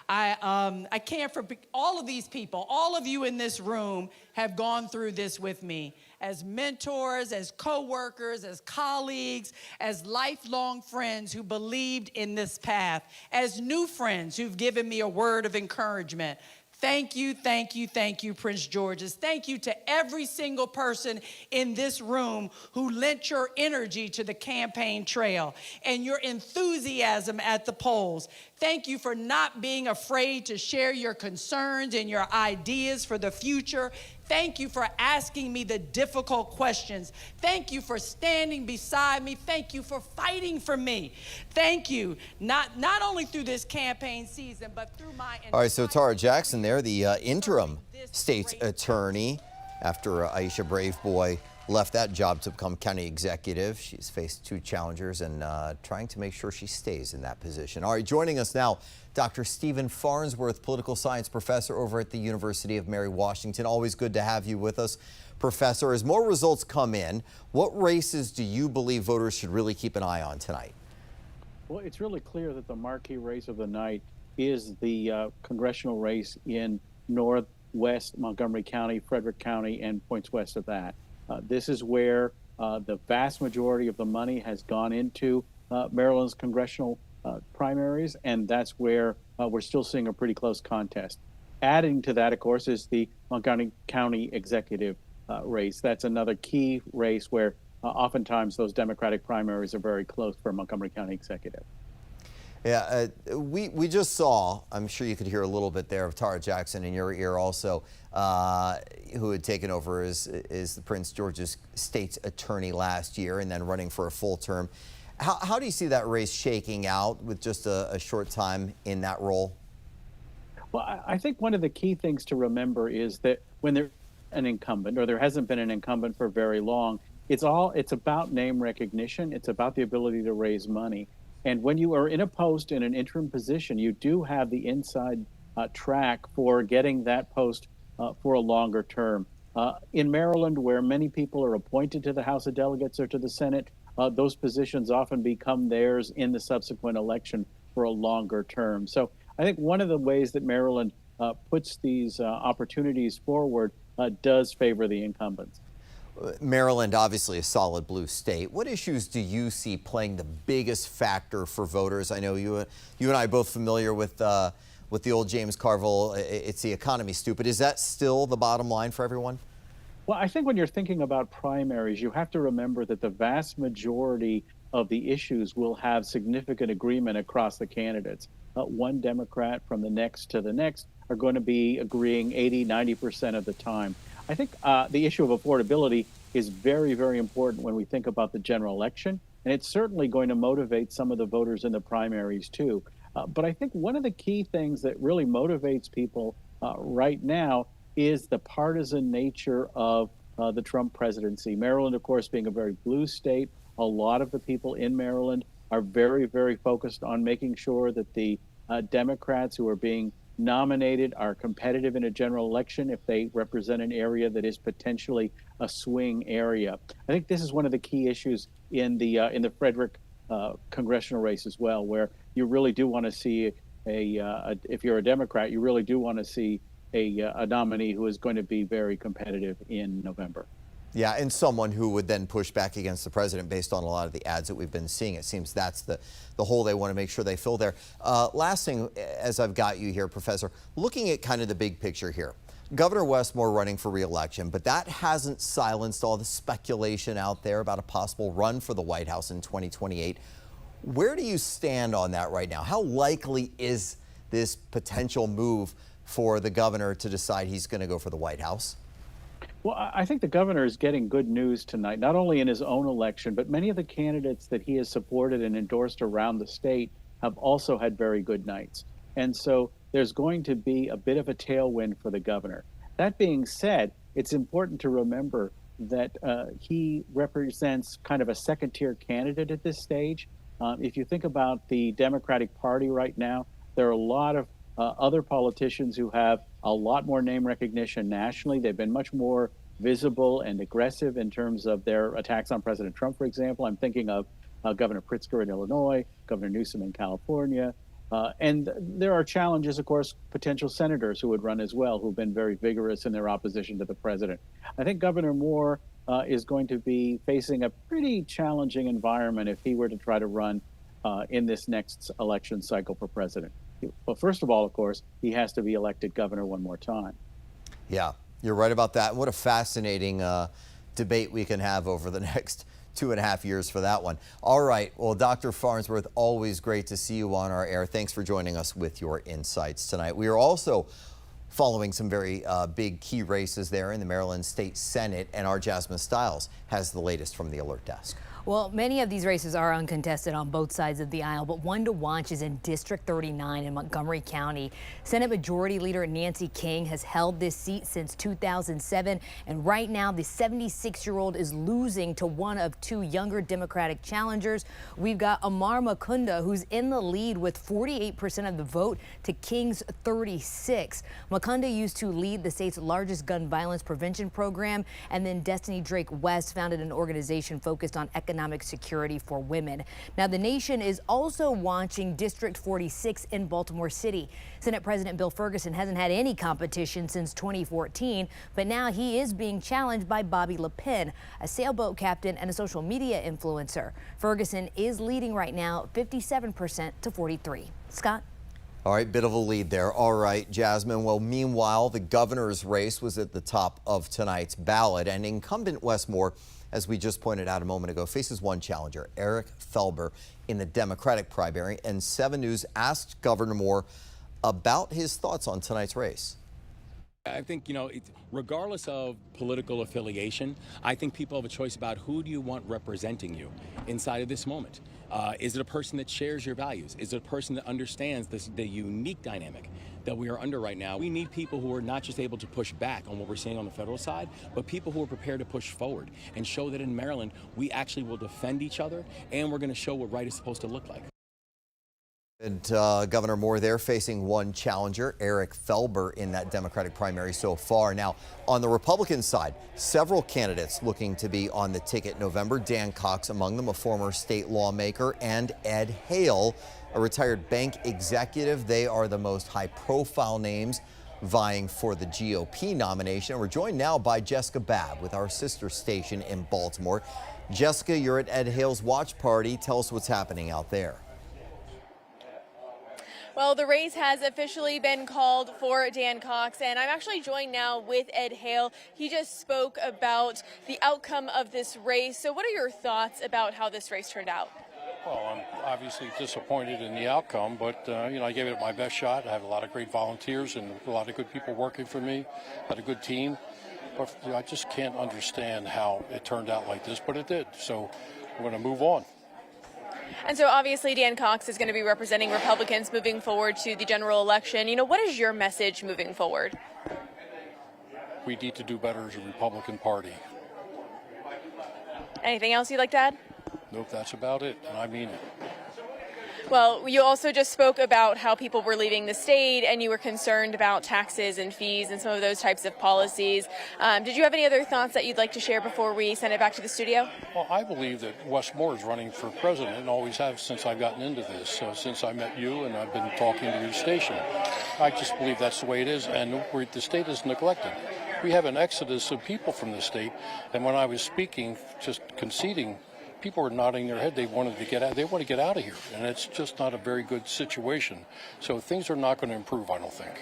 I can't forget all of these people. All of you in this room have gone through this with me as mentors, as co-workers, as colleagues, as lifelong friends who believed in this path, as new friends who've given me a word of encouragement. Thank you, Prince George's. Thank you to every single person in this room who lent your energy to the campaign trail and your enthusiasm at the polls. Thank you for not being afraid to share your concerns and your ideas for the future. Thank you for asking me the difficult questions. Thank you for standing beside me. Thank you for fighting for me. Thank you, not only through this campaign season, but through my entire... All right, so Tara Jackson there, the interim state's attorney, after Aisha Braveboy left that job to become county executive. She's faced 2 challengers and trying to make sure she stays in that position. All right, joining us now, Dr. Stephen Farnsworth, political science professor over at the University of Mary Washington. Always good to have you with us, Professor. As more results come in, what races do you believe voters should really keep an eye on tonight? Well, it's really clear that the marquee race of the night is the congressional race in northwest Montgomery County, Frederick County, and points west of that. This is where the vast majority of the money has gone into Maryland's congressional primaries, and that's where we're still seeing a pretty close contest. Adding to that, of course, is the Montgomery County executive race. That's another key race where oftentimes those Democratic primaries are very close for Montgomery County executive. Yeah, we just saw, I'm sure you could hear a little bit there of Tara Jackson in your ear also, who had taken over as the Prince George's State's attorney last year and then running for a full term. How do you see that race shaking out with just a short time in that role? Well, I think one of the key things to remember is that when there's an incumbent, or there hasn't been an incumbent for very long, it's about name recognition. It's about the ability to raise money. And when you are in a post in an interim position, you do have the inside track for getting that post for a longer term. In Maryland, where many people are appointed to the House of Delegates or to the Senate, those positions often become theirs in the subsequent election for a longer term. So I think one of the ways that Maryland puts these opportunities forward does favor the incumbents. Maryland, obviously a solid blue state. What issues do you see playing the biggest factor for voters? I know you and I are both familiar with the old James Carville, it's the economy, stupid. Is that still the bottom line for everyone? Well, I think when you're thinking about primaries, you have to remember that the vast majority of the issues will have significant agreement across the candidates. One Democrat from the next to the next are going to be agreeing 80–90% of the time. I think the issue of affordability is very, very important when we think about the general election, and it's certainly going to motivate some of the voters in the primaries too. But I think one of the key things that really motivates people right now is the partisan nature of the Trump presidency. Maryland, of course, being a very blue state, a lot of the people in Maryland are very, very focused on making sure that the Democrats who are being nominated are competitive in a general election if they represent an area that is potentially a swing area. I think this is one of the key issues in the Frederick congressional race as well, where you really do want to see if you're a Democrat, you really do want to see a nominee who is going to be very competitive in November. Yeah, and someone who would then push back against the president based on a lot of the ads that we've been seeing. It seems that's the hole they want to make sure they fill there. Last thing, as I've got you here, Professor, looking at kind of the big picture here. Governor Westmore running for re-election, but that hasn't silenced all the speculation out there about a possible run for the White House in 2028. Where do you stand on that right now? How likely is this potential move for the governor to decide he's going to go for the White House? Well, I think the governor is getting good news tonight, not only in his own election, but many of the candidates that he has supported and endorsed around the state have also had very good nights. And so there's going to be a bit of a tailwind for the governor. That being said, it's important to remember that he represents kind of a second-tier candidate at this stage. If you think about the Democratic Party right now, there are a lot of other politicians who have a lot more name recognition nationally. They've been much more visible and aggressive in terms of their attacks on President Trump, for example. I'm thinking of Governor Pritzker in Illinois, Governor Newsom in California. And there are challenges, of course, potential senators who would run as well, who've been very vigorous in their opposition to the president. I think Governor Moore is going to be facing a pretty challenging environment if he were to try to run in this next election cycle for president. Well, first of all, of course, he has to be elected governor one more time. Yeah, you're right about that. What a fascinating debate we can have over the next 2.5 years for that one. All right. Well, Dr. Farnsworth, always great to see you on our air. Thanks for joining us with your insights tonight. We are also following some very big key races there in the Maryland State Senate, and our Jasmine Stiles has the latest from the Alert Desk. Well, many of these races are uncontested on both sides of the aisle, but one to watch is in District 39 in Montgomery County. Senate Majority Leader Nancy King has held this seat since 2007, and right now the 76-year-old is losing to one of two younger Democratic challengers. We've got Amar Mukunda, who's in the lead with 48% of the vote to King's 36. Mukunda used to lead the state's largest gun violence prevention program, and then Destiny Drake West founded an organization focused on economic security for women. Now, the nation is also watching District 46 in Baltimore City. Senate President Bill Ferguson hasn't had any competition since 2014, but now he is being challenged by Bobby Le Pen, a sailboat captain and a social media influencer. Ferguson is leading right now 57% to 43%. Scott? All right, bit of a lead there. All right, Jasmine. Well, meanwhile, the governor's race was at the top of tonight's ballot, and incumbent Wes Moore, as we just pointed out a moment ago, faces one challenger, Eric Felber, in the Democratic primary. And 7 News asked Governor Moore about his thoughts on tonight's race. I think, regardless of political affiliation, I think people have a choice about who do you want representing you inside of this moment. Is it a person that shares your values? Is it a person that understands the unique dynamic that we are under right now? We need people who are not just able to push back on what we're seeing on the federal side, but people who are prepared to push forward and show that in Maryland, we actually will defend each other, and we're going to show what right is supposed to look like. And Governor Moore there facing one challenger, Eric Felber, in that Democratic primary so far. Now, on the Republican side, several candidates looking to be on the ticket in November. Dan Cox among them, a former state lawmaker, and Ed Hale, a retired bank executive. They are the most high-profile names vying for the GOP nomination. We're joined now by Jessica Babb with our sister station in Baltimore. Jessica, you're at Ed Hale's watch party. Tell us what's happening out there. Well, the race has officially been called for Dan Cox, and I'm actually joined now with Ed Hale. He just spoke about the outcome of this race. So what are your thoughts about how this race turned out? Well, I'm obviously disappointed in the outcome, but, I gave it my best shot. I have a lot of great volunteers and a lot of good people working for me, had a good team. But I just can't understand how it turned out like this, but it did. So we're going to move on. And so obviously Dan Cox is going to be representing Republicans moving forward to the general election. What is your message moving forward? We need to do better as a Republican Party. Anything else you'd like to add? Nope, that's about it, and I mean it. Well, you also just spoke about how people were leaving the state and you were concerned about taxes and fees and some of those types of policies. Did you have any other thoughts that you'd like to share before we send it back to the studio? Well, I believe that Wes Moore is running for president and always have since I've gotten into this. So since I met you and I've been talking to your station, I just believe that's the way it is, and the state is neglected. We have an exodus of people from the state, and when I was speaking, just conceding, people were nodding their head. They wanted to get out. They want to get out of here, and it's just not a very good situation. So things are not going to improve, I don't think.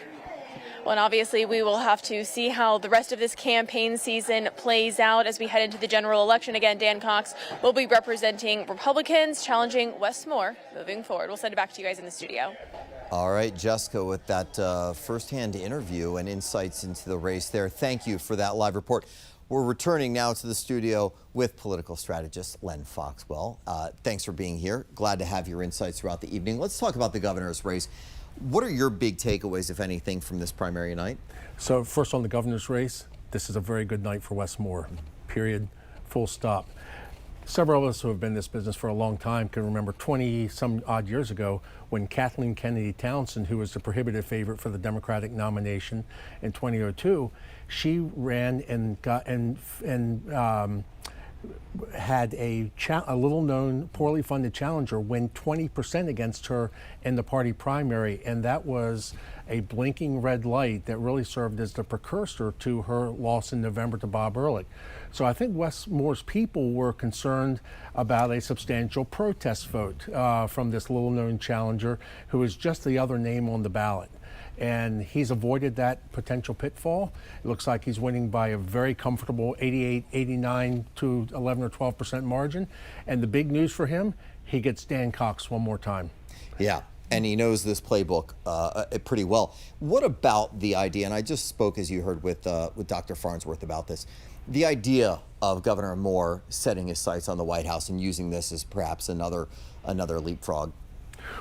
Well, and obviously we will have to see how the rest of this campaign season plays out as we head into the general election. Again, Dan Cox will be representing Republicans, challenging Wes Moore moving forward. We'll send it back to you guys in the studio. All right, Jessica, with that firsthand interview and insights into the race there, thank you for that live report. We're returning now to the studio with political strategist Len Foxwell. Thanks for being here. Glad to have your insights throughout the evening. Let's talk about the governor's race. What are your big takeaways, if anything, from this primary night? So first on the governor's race, this is a very good night for Wes Moore, period, full stop. Several of us who have been in this business for a long time can remember 20-some odd years ago when Kathleen Kennedy Townsend, who was the prohibitive favorite for the Democratic nomination in 2002, she ran and got had a little-known, poorly funded challenger win 20% against her in the party primary, and that was a blinking red light that really served as the precursor to her loss in November to Bob Ehrlich. So I think Wes Moore's people were concerned about a substantial protest vote from this little-known challenger who is just the other name on the ballot. And he's avoided that potential pitfall. It looks like he's winning by a very comfortable 88, 89 to 11 or 12% margin. And the big news for him, he gets Dan Cox one more time. Yeah, and he knows this playbook pretty well. What about the idea, and I just spoke, as you heard, with Dr. Farnsworth about this, the idea of Governor Moore setting his sights on the White House and using this as perhaps another leapfrog?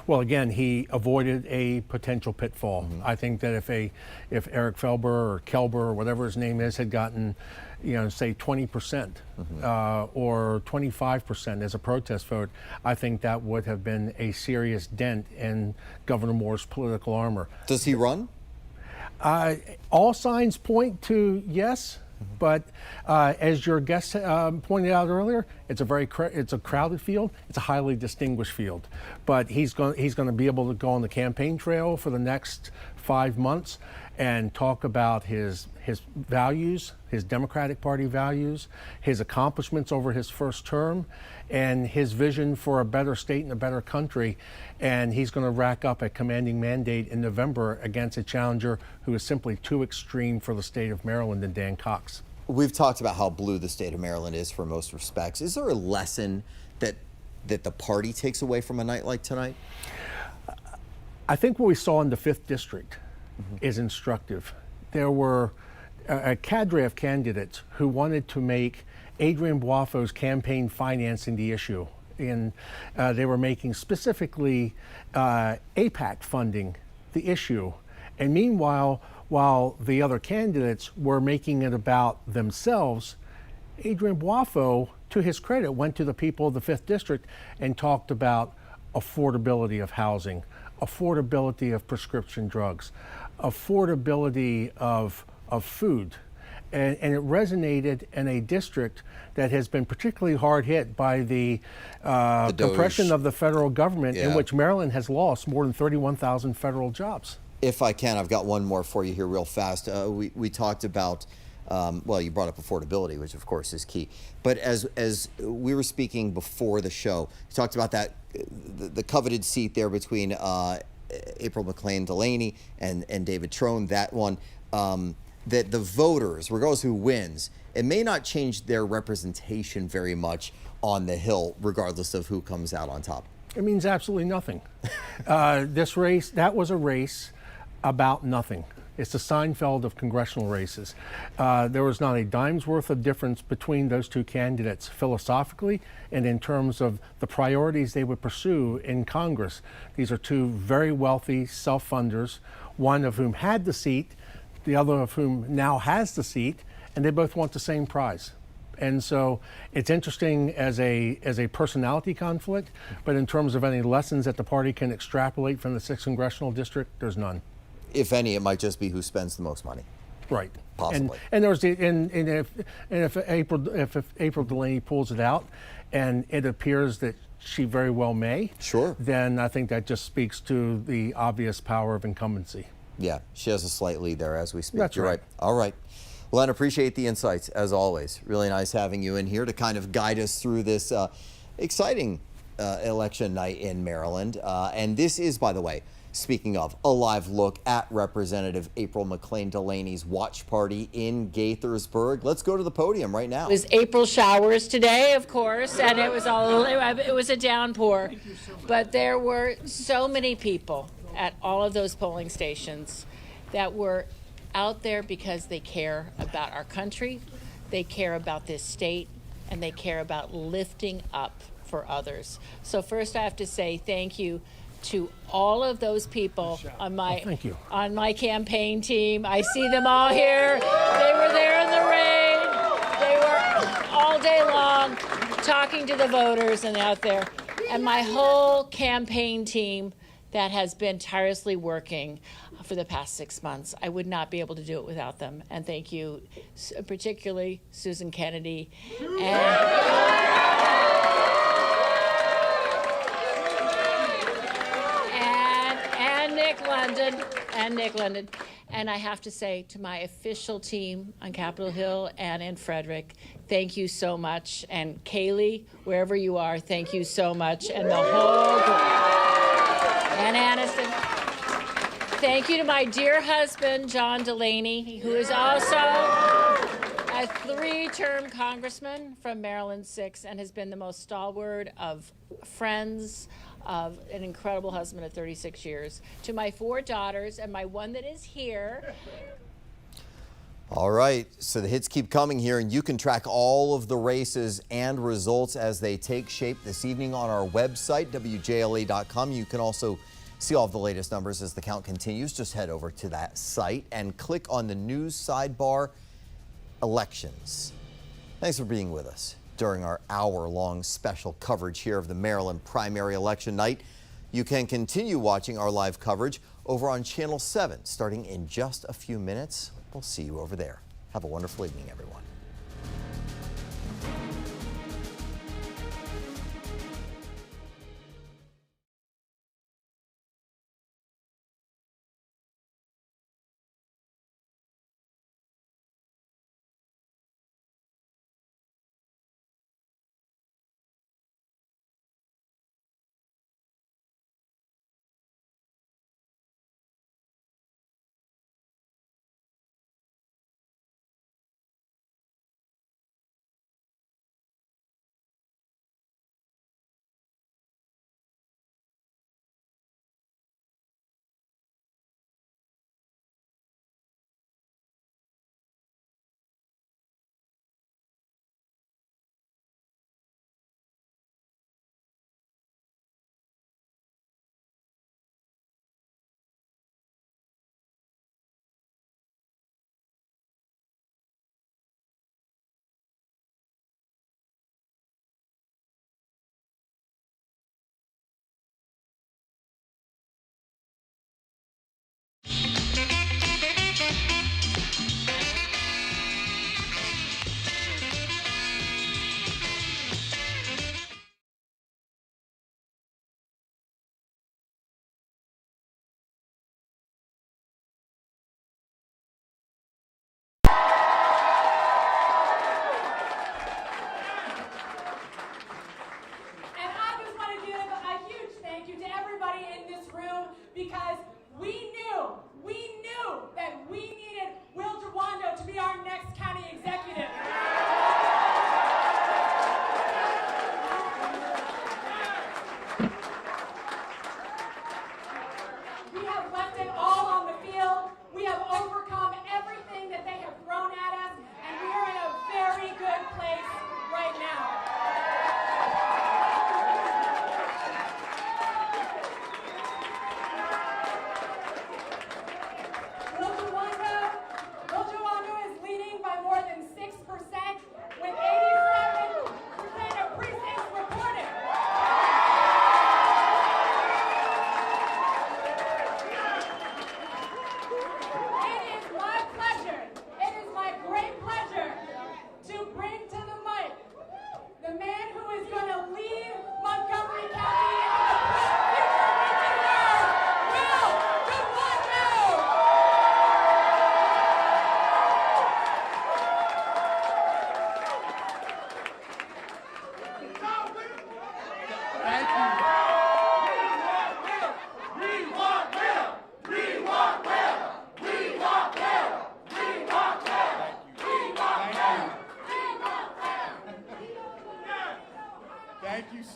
Well, again, he avoided a potential pitfall. Mm-hmm. I think that if Eric Felber or Kelber or whatever his name is had gotten, say 20% or 25% as a protest vote, I think that would have been a serious dent in Governor Moore's political armor. Does he run? All signs point to yes. But as your guest pointed out earlier, it's a crowded field. It's a highly distinguished field. But he's going to be able to go on the campaign trail for the next 5 months and talk about his values, his Democratic Party values, his accomplishments over his first term, and his vision for a better state and a better country. And he's going to rack up a commanding mandate in November against a challenger who is simply too extreme for the state of Maryland and Dan Cox. We've talked about how blue the state of Maryland is for most respects. Is there a lesson that the party takes away from a night like tonight? I think what we saw in the 5th District is instructive. There were a cadre of candidates who wanted to make Adrian Boifo's campaign financing the issue. And they were making specifically APAC funding the issue. And meanwhile, while the other candidates were making it about themselves, Adrian Boifo, to his credit, went to the people of the 5th District and talked about affordability of housing, affordability of prescription drugs, affordability of food. And it resonated in a district that has been particularly hard hit by the compression of the federal government, in which Maryland has lost more than 31,000 federal jobs. If I can, I've got one more for you here real fast. We talked about, well, you brought up affordability, which of course is key. But as we were speaking before the show, you talked about that, the coveted seat there between April McLean Delaney and David Trone, that one, that the voters, regardless who wins, it may not change their representation very much on the Hill, regardless of who comes out on top. It means absolutely nothing. This race, that was a race about nothing. It's the Seinfeld of congressional races. There was not a dime's worth of difference between those two candidates philosophically and in terms of the priorities they would pursue in Congress. These are two very wealthy self-funders, one of whom had the seat, the other of whom now has the seat, and they both want the same prize. And so it's interesting as a personality conflict, but in terms of any lessons that the party can extrapolate from the 6th congressional district, there's none. If any, it might just be who spends the most money. Right. Possibly. And there's if April Delaney pulls it out, and it appears that she very well may, sure, then I think that just speaks to the obvious power of incumbency. Yeah, she has a slight lead there as we speak. That's You're right. All right. Well, I appreciate the insights, as always. Really nice having you in here to kind of guide us through this exciting election night in Maryland. And this is, by the way, speaking of, a live look at Representative April McLean Delaney's watch party in Gaithersburg. Let's go to the podium right now. It was April showers today, of course, and it was a downpour. But there were so many people at all of those polling stations that were out there because they care about our country, they care about this state, and they care about lifting up for others. So first I have to say thank you to all of those people on my campaign team. I see them all here. They were there in the rain. They were all day long talking to the voters and out there. And my whole campaign team that has been tirelessly working for the past 6 months. I would not be able to do it without them. And thank you, particularly Susan Kennedy and Nick London. And I have to say to my official team on Capitol Hill and in Frederick, thank you so much. And Kaylee, wherever you are, thank you so much. And the whole group. And Aniston. Thank you to my dear husband, John Delaney, who is also a 3-term congressman from Maryland 6 and has been the most stalwart of friends, of an incredible husband of 36 years. To my 4 daughters and my one that is here. All right, so the hits keep coming here, and you can track all of the races and results as they take shape this evening on our website, WJLA.com. You can also see all of the latest numbers as the count continues. Just head over to that site and click on the news sidebar, Elections. Thanks for being with us during our hour-long special coverage here of the Maryland primary election night. You can continue watching our live coverage over on Channel 7 starting in just a few minutes. We'll see you over there. Have a wonderful evening, everyone.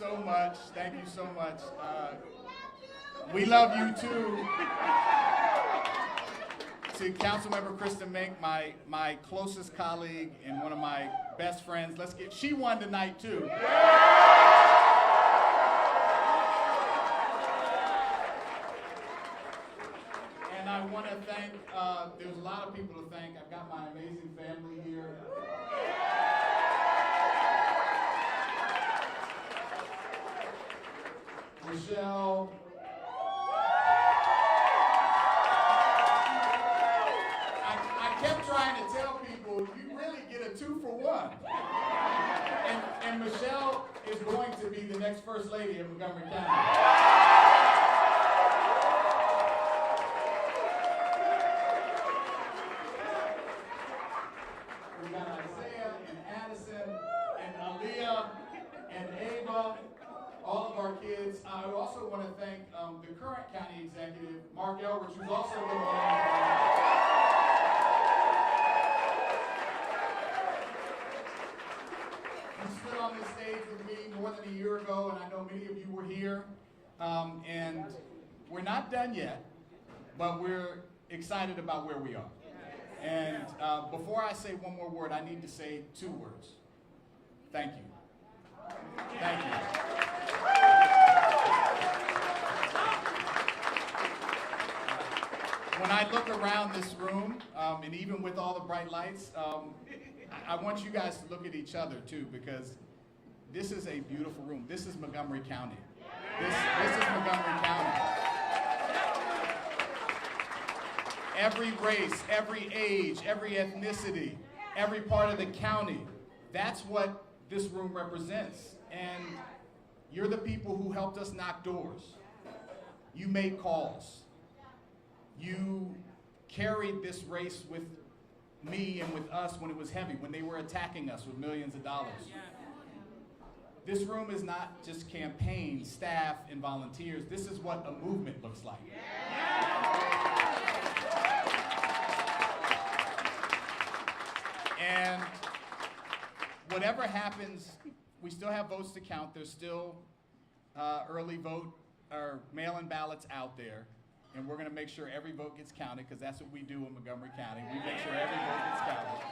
so much. Thank you so much. We love you too. To Councilmember Kristen Mink, my closest colleague and one of my best friends. She won tonight too. And I want to thank, there's a lot of people to thank. I've got my amazing family here. Michelle. I kept trying to tell people, you really get a 2-for-1. And Michelle is going to be the next First Lady of Montgomery County. We got Isaiah and Addison and Aaliyah and Ava, all of our kids. I also want to thank the current county executive, Mark Elrich, who's also been on. He stood on this stage with me more than a year ago, and I know many of you were here. And we're not done yet, but we're excited about where we are. And before I say one more word, I need to say 2 words. Thank you. Thank you. When I look around this room, and even with all the bright lights, I want you guys to look at each other too, because this is a beautiful room. This is Montgomery County. This is Montgomery County. Every race, every age, every ethnicity, every part of the county, that's what this room represents. And you're the people who helped us knock doors. You made calls. You carried this race with me and with us when it was heavy, when they were attacking us with millions of dollars. This room is not just campaign, staff, and volunteers. This is what a movement looks like. And whatever happens, we still have votes to count. There's still early vote or mail-in ballots out there. And we're going to make sure every vote gets counted, because that's what we do in Montgomery County. We make sure every vote gets counted.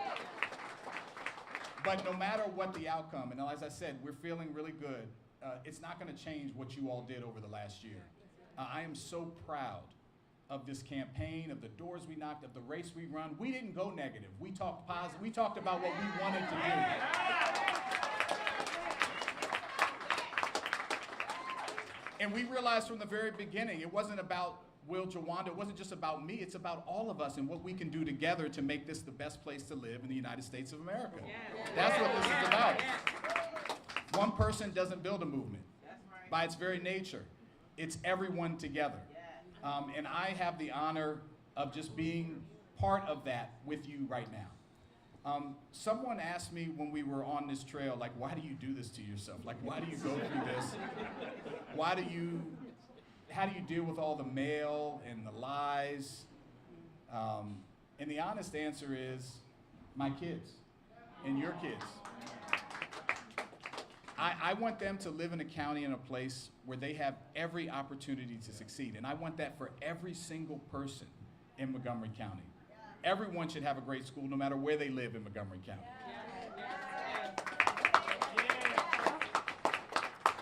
But no matter what the outcome, and as I said, we're feeling really good, it's not going to change what you all did over the last year. I am so proud of this campaign, of the doors we knocked, of the race we run. We didn't go negative. We talked positive. We talked about what we wanted to do. And we realized from the very beginning, it wasn't about Will Jawanda, it wasn't just about me, it's about all of us and what we can do together to make this the best place to live in the United States of America. That's what this is about. One person doesn't build a movement. By its very nature, it's everyone together. And I have the honor of just being part of that with you right now. Someone asked me when we were on this trail, like, why do you do this to yourself? Like, why do you go through this? How do you deal with all the mail and the lies? And the honest answer is my kids and your kids. I want them to live in a county and a place where they have every opportunity to succeed. And I want that for every single person in Montgomery County. Everyone should have a great school no matter where they live in Montgomery County.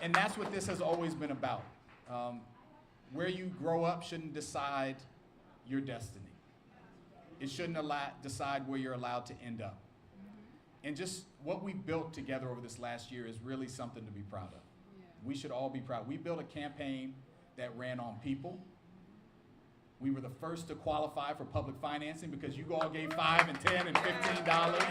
And that's what this has always been about. Where you grow up shouldn't decide your destiny. It shouldn't decide where you're allowed to end up. And just what we built together over this last year is really something to be proud of. We should all be proud. We built a campaign that ran on people. We were the first to qualify for public financing because you all gave $5 and $10 and $15.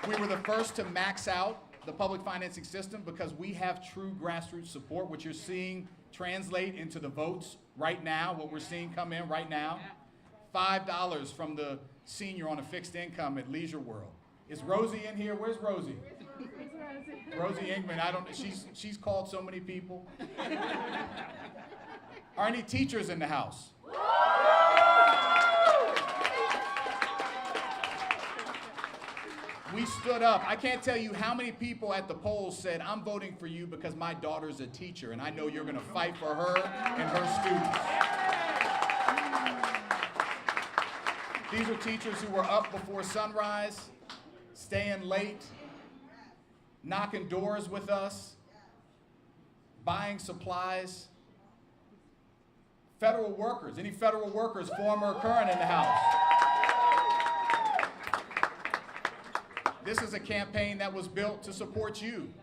We were the first to max out the public financing system because we have true grassroots support, which you're seeing translate into the votes right now, what we're seeing come in right now. $5 from the senior on a fixed income at Leisure World. Is Rosie in here? Where's Rosie? Rosie Ingman, she's called so many people. Are any teachers in the house? We stood up. I can't tell you how many people at the polls said, I'm voting for you because my daughter's a teacher and I know you're going to fight for her and her students. These are teachers who were up before sunrise, staying late, knocking doors with us, buying supplies. Federal workers, any federal workers, former or current, in the House. This is a campaign that was built to support you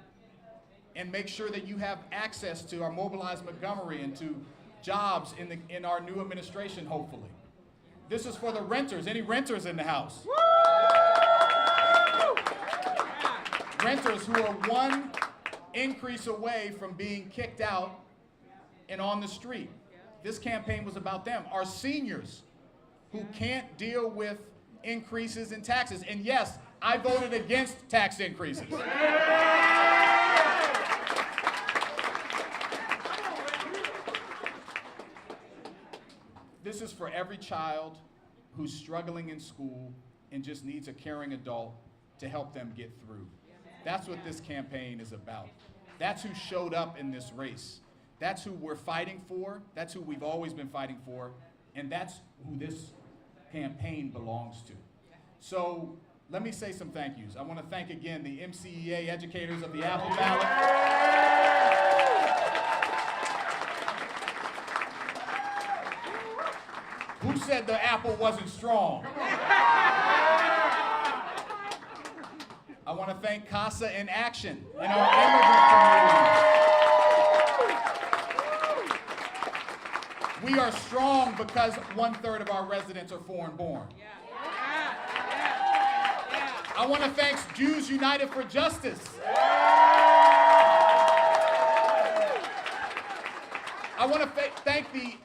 and make sure that you have access to our Mobilize Montgomery and to jobs in our new administration, hopefully. This is for the renters, any renters in the House. Renters who are one increase away from being kicked out and on the street. This campaign was about them. Our seniors who can't deal with increases in taxes. And yes, I voted against tax increases. This is for every child who's struggling in school and just needs a caring adult to help them get through. That's what this campaign is about. That's who showed up in this race. That's who we're fighting for. That's who we've always been fighting for. And that's who this campaign belongs to. So let me say some thank yous. I want to thank again the MCEA educators of the Apple ballot. Who said the Apple wasn't strong? I want to thank CASA in action in our immigrant communities. We are strong because 1/3 of our residents are foreign born. I want to thank Jews United for Justice. I want to thank the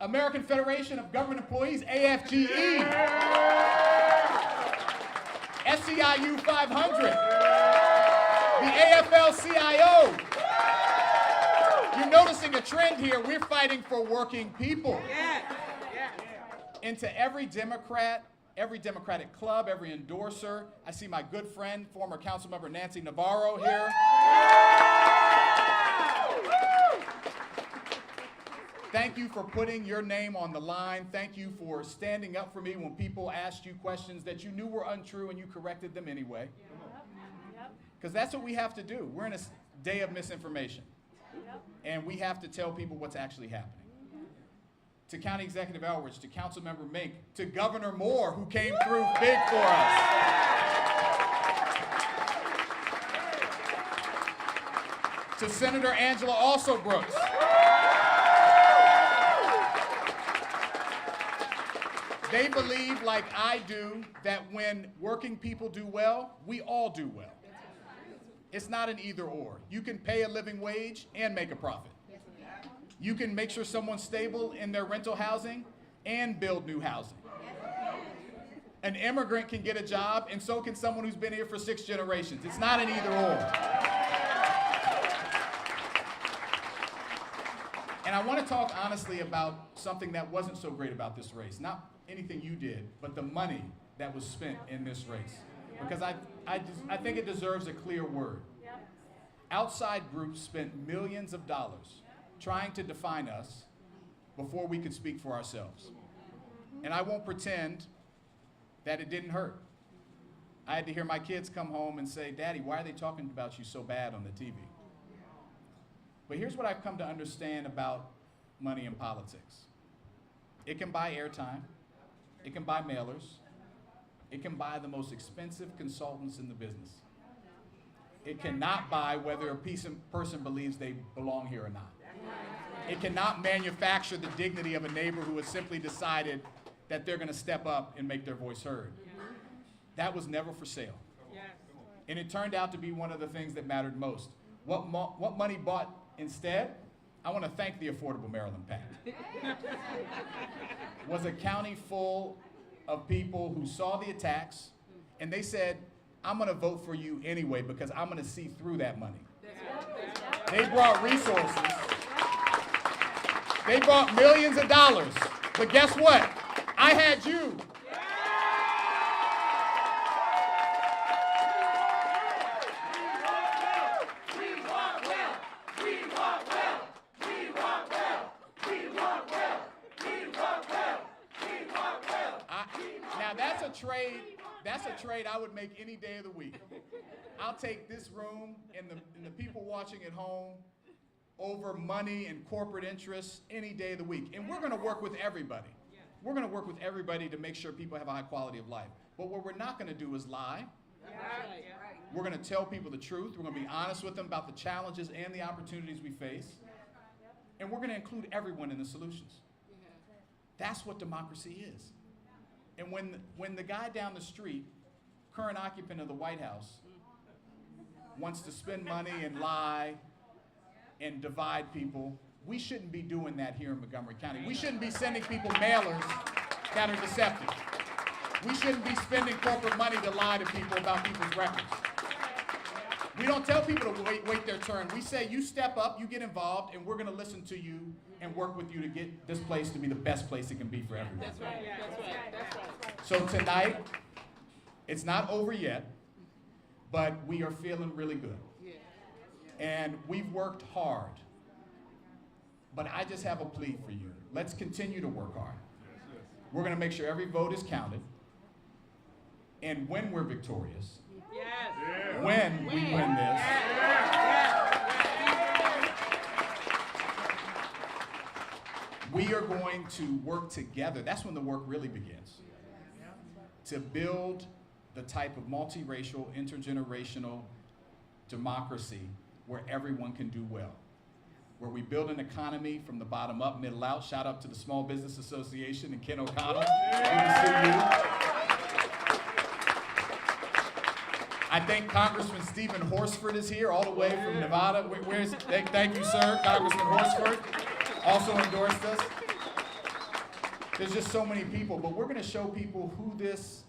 American Federation of Government Employees, AFGE, SEIU 500, the AFL-CIO. You're noticing a trend here. We're fighting for working people. And to every Democrat, every Democratic club, every endorser, I see my good friend, former Councilmember Nancy Navarro here. Thank you for putting your name on the line. Thank you for standing up for me when people asked you questions that you knew were untrue and you corrected them anyway. Because that's what we have to do. We're in a day of misinformation. And we have to tell people what's actually happening. To County Executive Elrich, to Councilmember Mink, to Governor Moore, who came through big for us. To Senator Angela Alsobrooks. They believe, like I do, that when working people do well, we all do well. It's not an either or. You can pay a living wage and make a profit. You can make sure someone's stable in their rental housing and build new housing. An immigrant can get a job, and so can someone who's been here for 6 generations. It's not an either or. And I want to talk honestly about something that wasn't so great about this race. Not anything you did, but the money that was spent in this race. Because I think it deserves a clear word. Outside groups spent millions of dollars trying to define us before we could speak for ourselves. And I won't pretend that it didn't hurt. I had to hear my kids come home and say, Daddy, why are they talking about you so bad on the TV? But here's what I've come to understand about money in politics. It can buy airtime. It can buy mailers. It can buy the most expensive consultants in the business. It cannot buy whether a person believes they belong here or not. It cannot manufacture the dignity of a neighbor who has simply decided that they're going to step up and make their voice heard. That was never for sale. And it turned out to be one of the things that mattered most. What money bought instead, I want to thank the Affordable Maryland PAC. Was a county full of people who saw the attacks and they said, I'm going to vote for you anyway because I'm going to see through that money. They brought resources. They brought millions of dollars. But guess what? I had you. Now that's a trade I would make any day of the week. I'll take this room and the people watching at home over money and corporate interests any day of the week. And we're going to work with everybody. We're going to work with everybody to make sure people have a high quality of life. But what we're not going to do is lie. We're going to tell people the truth. We're going to be honest with them about the challenges and the opportunities we face. And we're going to include everyone in the solutions. That's what democracy is. And when the guy down the street, current occupant of the White House, wants to spend money and lie and divide people, we shouldn't be doing that here in Montgomery County. We shouldn't be sending people mailers that are deceptive. We shouldn't be spending corporate money to lie to people about people's records. We don't tell people to wait their turn. We say, you step up, you get involved, and we're going to listen to you and work with you to get this place to be the best place it can be for everyone. That's right. That's right. That's right. So tonight, it's not over yet, but we are feeling really good. And we've worked hard. But I just have a plea for you. Let's continue to work hard. We're going to make sure every vote is counted. And when we're victorious, when we win this, we are going to work together. That's when the work really begins. To build the type of multiracial, intergenerational democracy where everyone can do well. Where we build an economy from the bottom up, middle out. Shout out to the Small Business Association and Ken O'Connell. Good to see you. I think Congressman Stephen Horsford is here, all the way from Nevada. Where's thank you, sir. Congressman Horsford also endorsed us. There's just so many people, but we're going to show people who this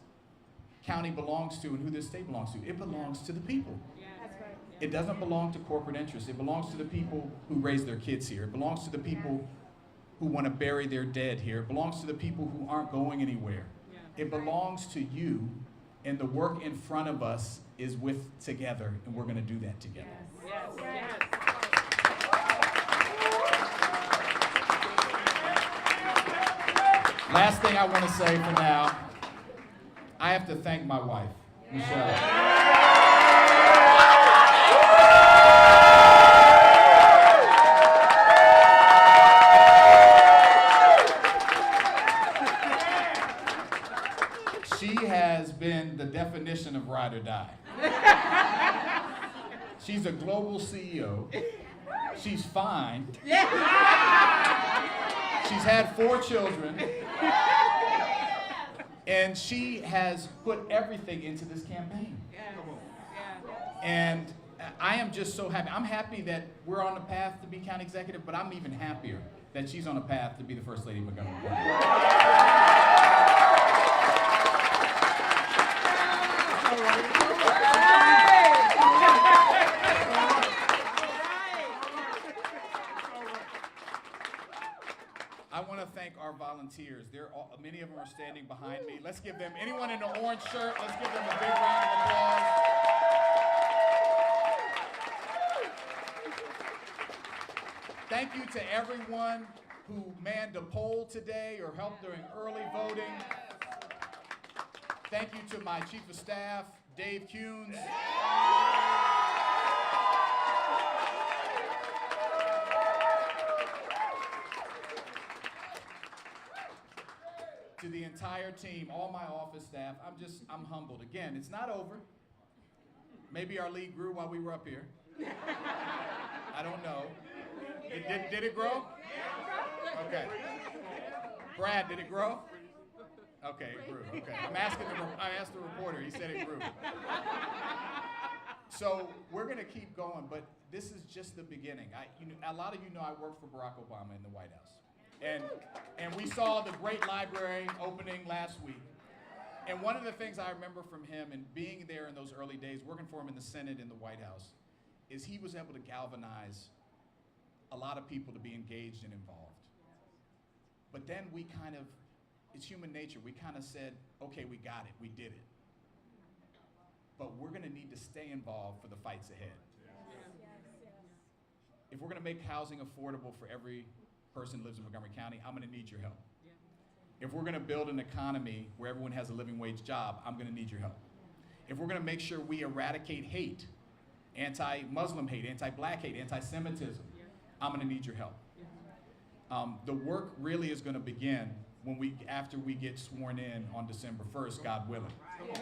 county belongs to and who this state belongs to. It belongs to the people. It doesn't belong to corporate interests. It belongs to the people who raise their kids here. It belongs to the people who want to bury their dead here. It belongs to the people who aren't going anywhere. It belongs to you, and the work in front of us is with together, and we're going to do that together. Last thing I want to say for now, I have to thank my wife, Michelle. She has been the definition of ride or die. She's a global CEO. She's fine. She's had 4 children. And she has put everything into this campaign. And I am just so happy. I'm happy that we're on the path to be county executive, but I'm even happier that she's on the path to be the First Lady of Montgomery County. I want to thank our volunteers. Many of them are standing behind me. Let's give them, anyone in the orange shirt, let's give them a big round of applause. Thank you to everyone who manned a poll today or helped during early voting. Thank you to my Chief of Staff, Dave Kuhns. To the entire team, all my office staff, I'm humbled. Again, it's not over. Maybe our lead grew while we were up here. I don't know. Did it grow? Okay. Brad, did it grow? Okay, it grew. Okay. I asked the reporter. He said it grew. So we're going to keep going, but this is just the beginning. A lot of you know I worked for Barack Obama in the White House. And we saw the great library opening last week. And one of the things I remember from him and being there in those early days, working for him in the Senate in the White House, is he was able to galvanize a lot of people to be engaged and involved. But then we it's human nature, we kind of said, okay, we got it, we did it. But we're going to need to stay involved for the fights ahead. If we're going to make housing affordable for every person who lives in Montgomery County, I'm going to need your help. If we're going to build an economy where everyone has a living wage job, I'm going to need your help. If we're going to make sure we eradicate hate, anti-Muslim hate, anti-black hate, anti-Semitism, I'm going to need your help. The work really is going to begin after we get sworn in on December 1st, God willing.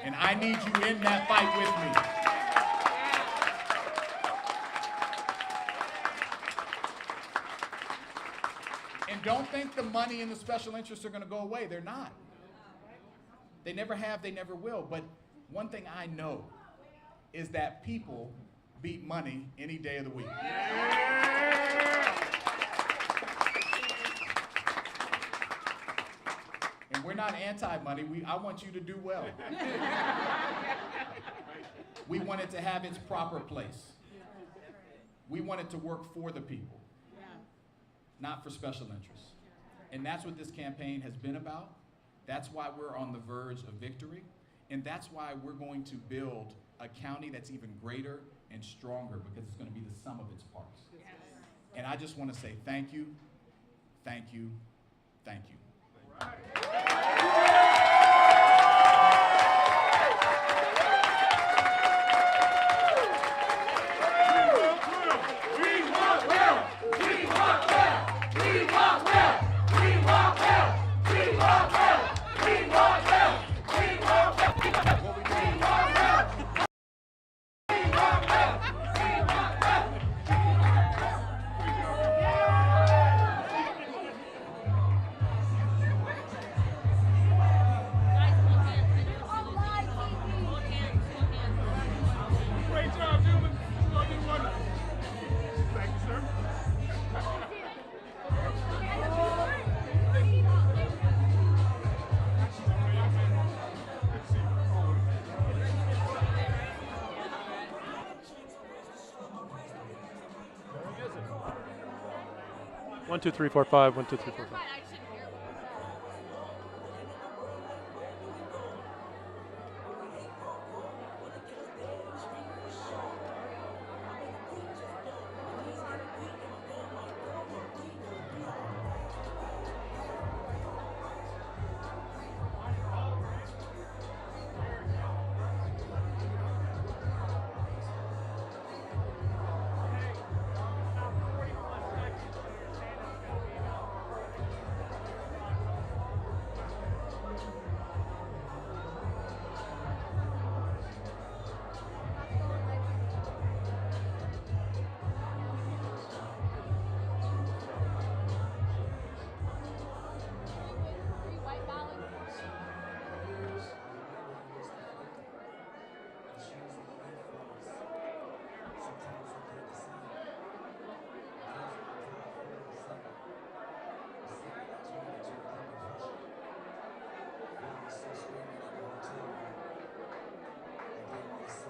And I need you in that fight with me. And don't think the money and the special interests are going to go away. They're not. They never have, they never will. But one thing I know is that people beat money any day of the week. And we're not anti-money. I want you to do well. We want it to have its proper place. We want it to work for the people, not for special interests. And that's what this campaign has been about. That's why we're on the verge of victory. And that's why we're going to build a county that's even greater and stronger, because it's going to be the sum of its parts. Yes. And I just want to say thank you, thank you, thank you. All right. One, two, three, four, five. 1, 2, 3, 4, 5.